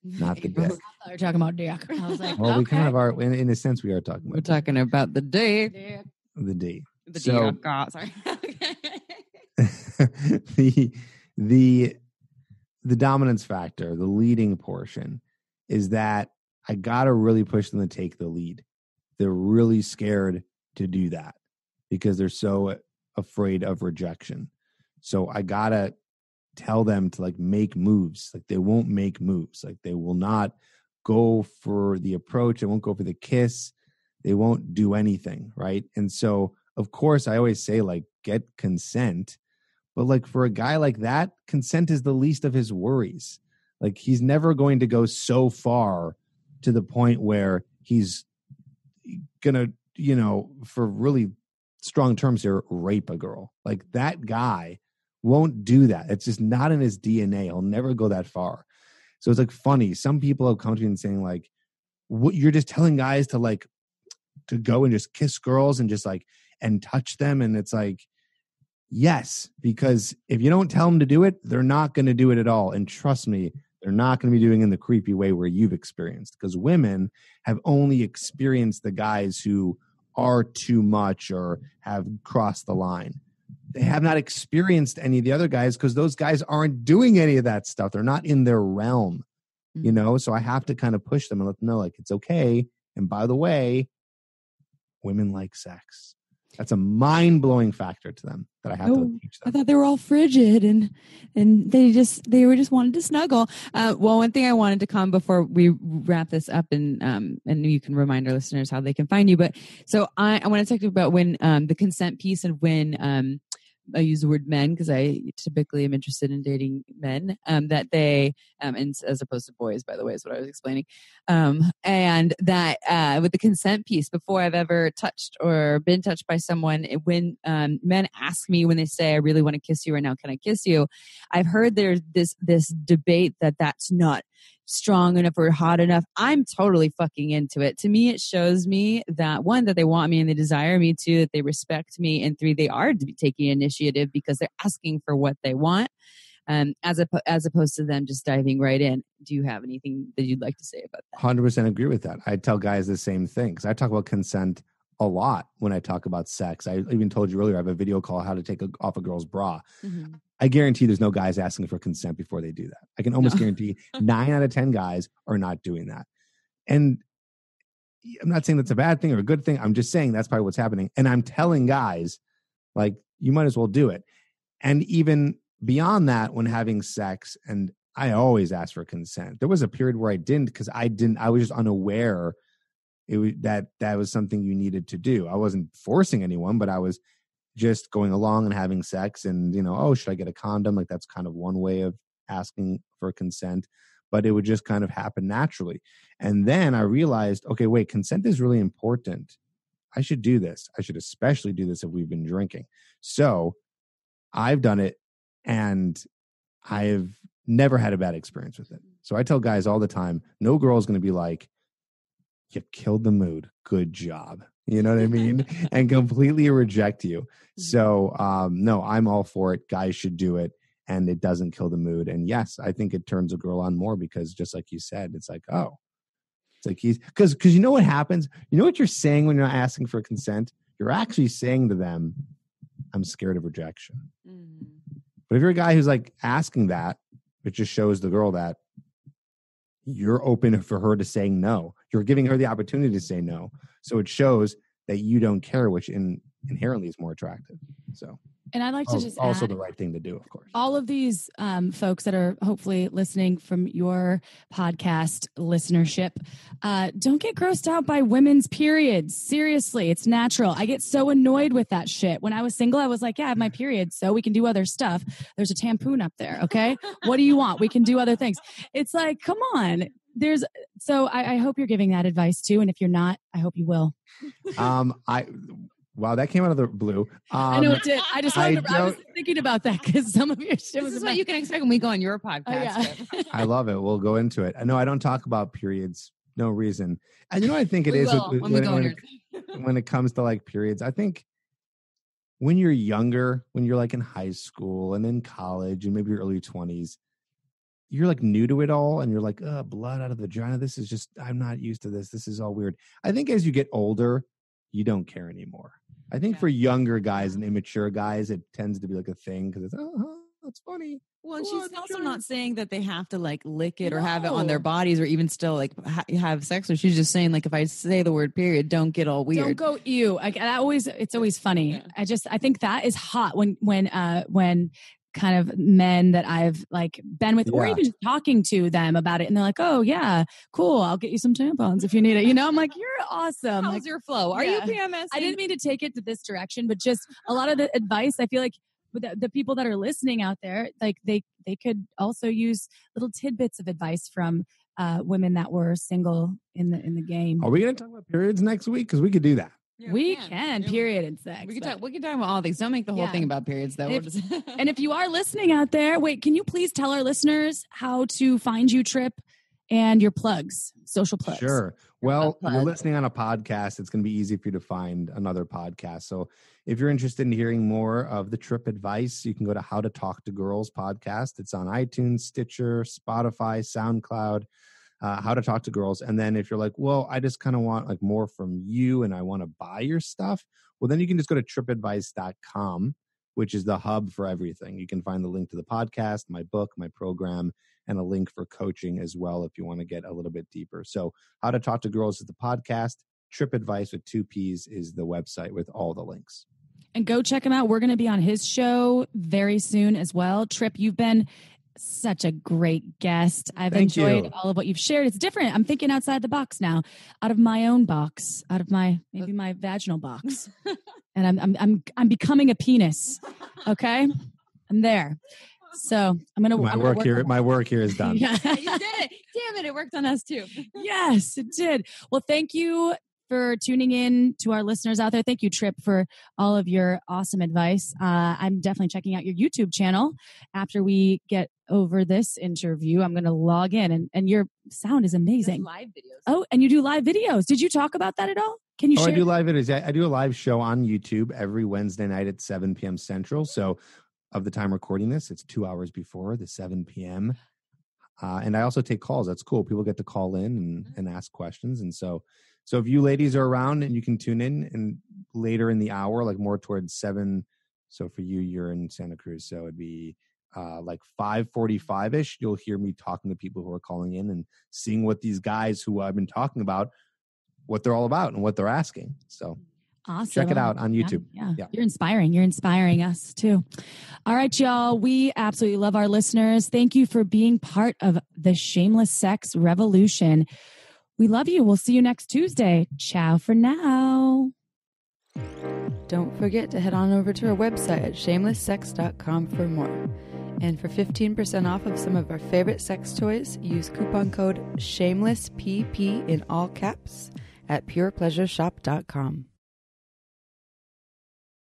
not the dick. I thought you were talking about dick. I was like, Well, we kind okay. of are. In a sense, we are talking We're about talking about the dick. the D. The So dick. Oh, sorry. the dominance factor, the leading portion, is that I gotta really push them to take the lead. They're really scared to do that because they're so afraid of rejection. So I gotta tell them to like make moves. Like they won't make moves. Like they will not go for the approach. They won't go for the kiss. They won't do anything. Right. And so, of course, I always say like get consent. But like for a guy like that, consent is the least of his worries. Like he's never going to go so far to the point where he's gonna, for really strong terms here, rape a girl. Like that guy won't do that. It's just not in his DNA. He'll never go that far. So it's like funny. Some people have come to me and saying like, what, you're just telling guys to like, to go and just kiss girls and just like, and touch them. And it's like, yes, because if you don't tell them to do it, they're not going to do it at all. And trust me, they're not going to be doing it in the creepy way where you've experienced, because women have only experienced the guys who are too much or have crossed the line. They have not experienced any of the other guys because those guys aren't doing any of that stuff. They're not in their realm, So I have to kind of push them and let them know like, it's okay. And by the way, women like sex. That's a mind-blowing factor to them that I have to teach them. I thought they were all frigid and they were just wanted to snuggle. Well, one thing I wanted to comment before we wrap this up and you can remind our listeners how they can find you. But so I want to talk about when the consent piece and when I use the word men because I typically am interested in dating men, that they, and as opposed to boys, by the way, is what I was explaining. And that with the consent piece, before I've ever touched or been touched by someone, when men ask me, when they say, I really want to kiss you right now, can I kiss you? I've heard there's this debate that's not strong enough or hot enough. I'm totally fucking into it. To me, it shows me that one, that they want me and they desire me, two, that they respect me, and three, they are taking initiative because they're asking for what they want, as opposed to them just diving right in. Do you have anything that you'd like to say about that? 100% agree with that. I tell guys the same thing because I talk about consent a lot when I talk about sex. I even told you earlier, I have a video called How to Take off a Girl's Bra. Mm-hmm. I guarantee there's no guys asking for consent before they do that. I can almost guarantee 9 out of 10 guys are not doing that. And I'm not saying that's a bad thing or a good thing. I'm just saying that's probably what's happening. And I'm telling guys, like, you might as well do it. And even beyond that, when having sex, and I always ask for consent. There was a period where I didn't because I was just unaware that was something you needed to do. I wasn't forcing anyone, but I was just going along and having sex and, should I get a condom? Like that's kind of one way of asking for consent, but it would just kind of happen naturally. And then I realized, okay, wait, consent is really important. I should do this. I should especially do this if we've been drinking. So I've done it and I've never had a bad experience with it. So I tell guys all the time, no girl is going to be like, you killed the mood. Good job. You know what I mean? And completely reject you. So, no, I'm all for it. Guys should do it. And it doesn't kill the mood. And yes, I think it turns a girl on more because just like you said, it's like, oh, it's like because you know what happens? You know what you're saying when you're not asking for consent? You're actually saying to them, I'm scared of rejection. Mm-hmm. But if you're a guy who's like asking that, it just shows the girl that you're open for her to saying no. You're giving her the opportunity to say no. So it shows that you don't care, which inherently is more attractive. So, and I'd like to just also add, the right thing to do, of course. All of these folks that are hopefully listening from your podcast listenership, don't get grossed out by women's periods. Seriously, it's natural. I get so annoyed with that shit. When I was single, I was like, yeah, I have my period, so we can do other stuff. There's a tampon up there, okay? What do you want? We can do other things. It's like, come on. So I hope you're giving that advice too. And if you're not, I hope you will. Wow, that came out of the blue. I know it did. I was thinking about that because some of your shit was. This is what you can expect when we go on your podcast. Yeah. I love it. We'll go into it. No, I don't talk about periods. No reason. And you know what I think it is when it comes to like periods. I think when you're younger, when you're like in high school and in college and maybe your early 20s, you're like new to it all and you're like, blood out of the vagina. This is just, I'm not used to this. This is all weird. I think as you get older, you don't care anymore. I think for younger guys and immature guys, it tends to be like a thing because it's, that's funny. Well, and she's also not saying that they have to like lick it or have it on their bodies or even still like have sex. So she's just saying like, if I say the word period, don't get all weird. Don't go ew. It's always funny. Yeah. I think that is hot when kind of men that I've like been with or even talking to them about it. And they're like, oh yeah, cool. I'll get you some tampons if you need it. You know, I'm like, you're awesome. How's like, your flow? Are you PMS? I didn't mean to take it to this direction, but just a lot of the advice, I feel like with the people that are listening out there, like they could also use little tidbits of advice from women that were single in the game. Are we going to talk about periods next week? Because we could do that. Yeah, we can. Period and sex. We can talk about all things. Don't make the whole thing about periods, though. And if you are listening out there, wait, can you please tell our listeners how to find you, Tripp, and your plugs, social plugs? Sure. Well, you're listening on a podcast. It's going to be easy for you to find another podcast. So if you're interested in hearing more of the Tripp advice, you can go to How to Talk to Girls podcast. It's on iTunes, Stitcher, Spotify, SoundCloud. How to Talk to Girls. And then if you're like, well, I just kind of want like more from you and I want to buy your stuff, well, then you can just go to trippadvice.com, which is the hub for everything. You can find the link to the podcast, my book, my program, and a link for coaching as well if you want to get a little bit deeper. So How to Talk to Girls is the podcast. Tripp Advice with 2 P's is the website with all the links. And go check him out. We're going to be on his show very soon as well. Tripp, you've been such a great guest. I've enjoyed all of what you've shared. It's different. I'm thinking outside the box now, out of my own box, out of my vaginal box. And I'm becoming a penis. Okay? I'm there. So I'm gonna my work here is done. Yeah. You did it. Damn it, it worked on us too. Yes, it did. Well, thank you for tuning in to our listeners out there. Thank you, Tripp, for all of your awesome advice. I'm definitely checking out your YouTube channel after we get over this interview. I'm going to log in, and your sound is amazing. Live videos. Oh, and you do live videos. Did you talk about that at all? Can you share? I do live videos. I do a live show on YouTube every Wednesday night at 7 p.m. Central. So of the time recording this, it's 2 hours before the 7 p.m. And I also take calls. That's cool. People get to call in and ask questions. And so if you ladies are around and you can tune in and later in the hour, like more towards 7. So for you, you're in Santa Cruz. So it'd be like 5:45-ish. You'll hear me talking to people who are calling in and seeing what these guys who I've been talking about, what they're all about and what they're asking. So awesome. Check it out on YouTube. Yeah. You're inspiring. You're inspiring us too. All right, y'all. We absolutely love our listeners. Thank you for being part of the Shameless Sex Revolution. We love you. We'll see you next Tuesday. Ciao for now. Don't forget to head on over to our website at shamelesssex.com for more. And for 15% off of some of our favorite sex toys, use coupon code SHAMELESSPP in all caps at purepleasureshop.com.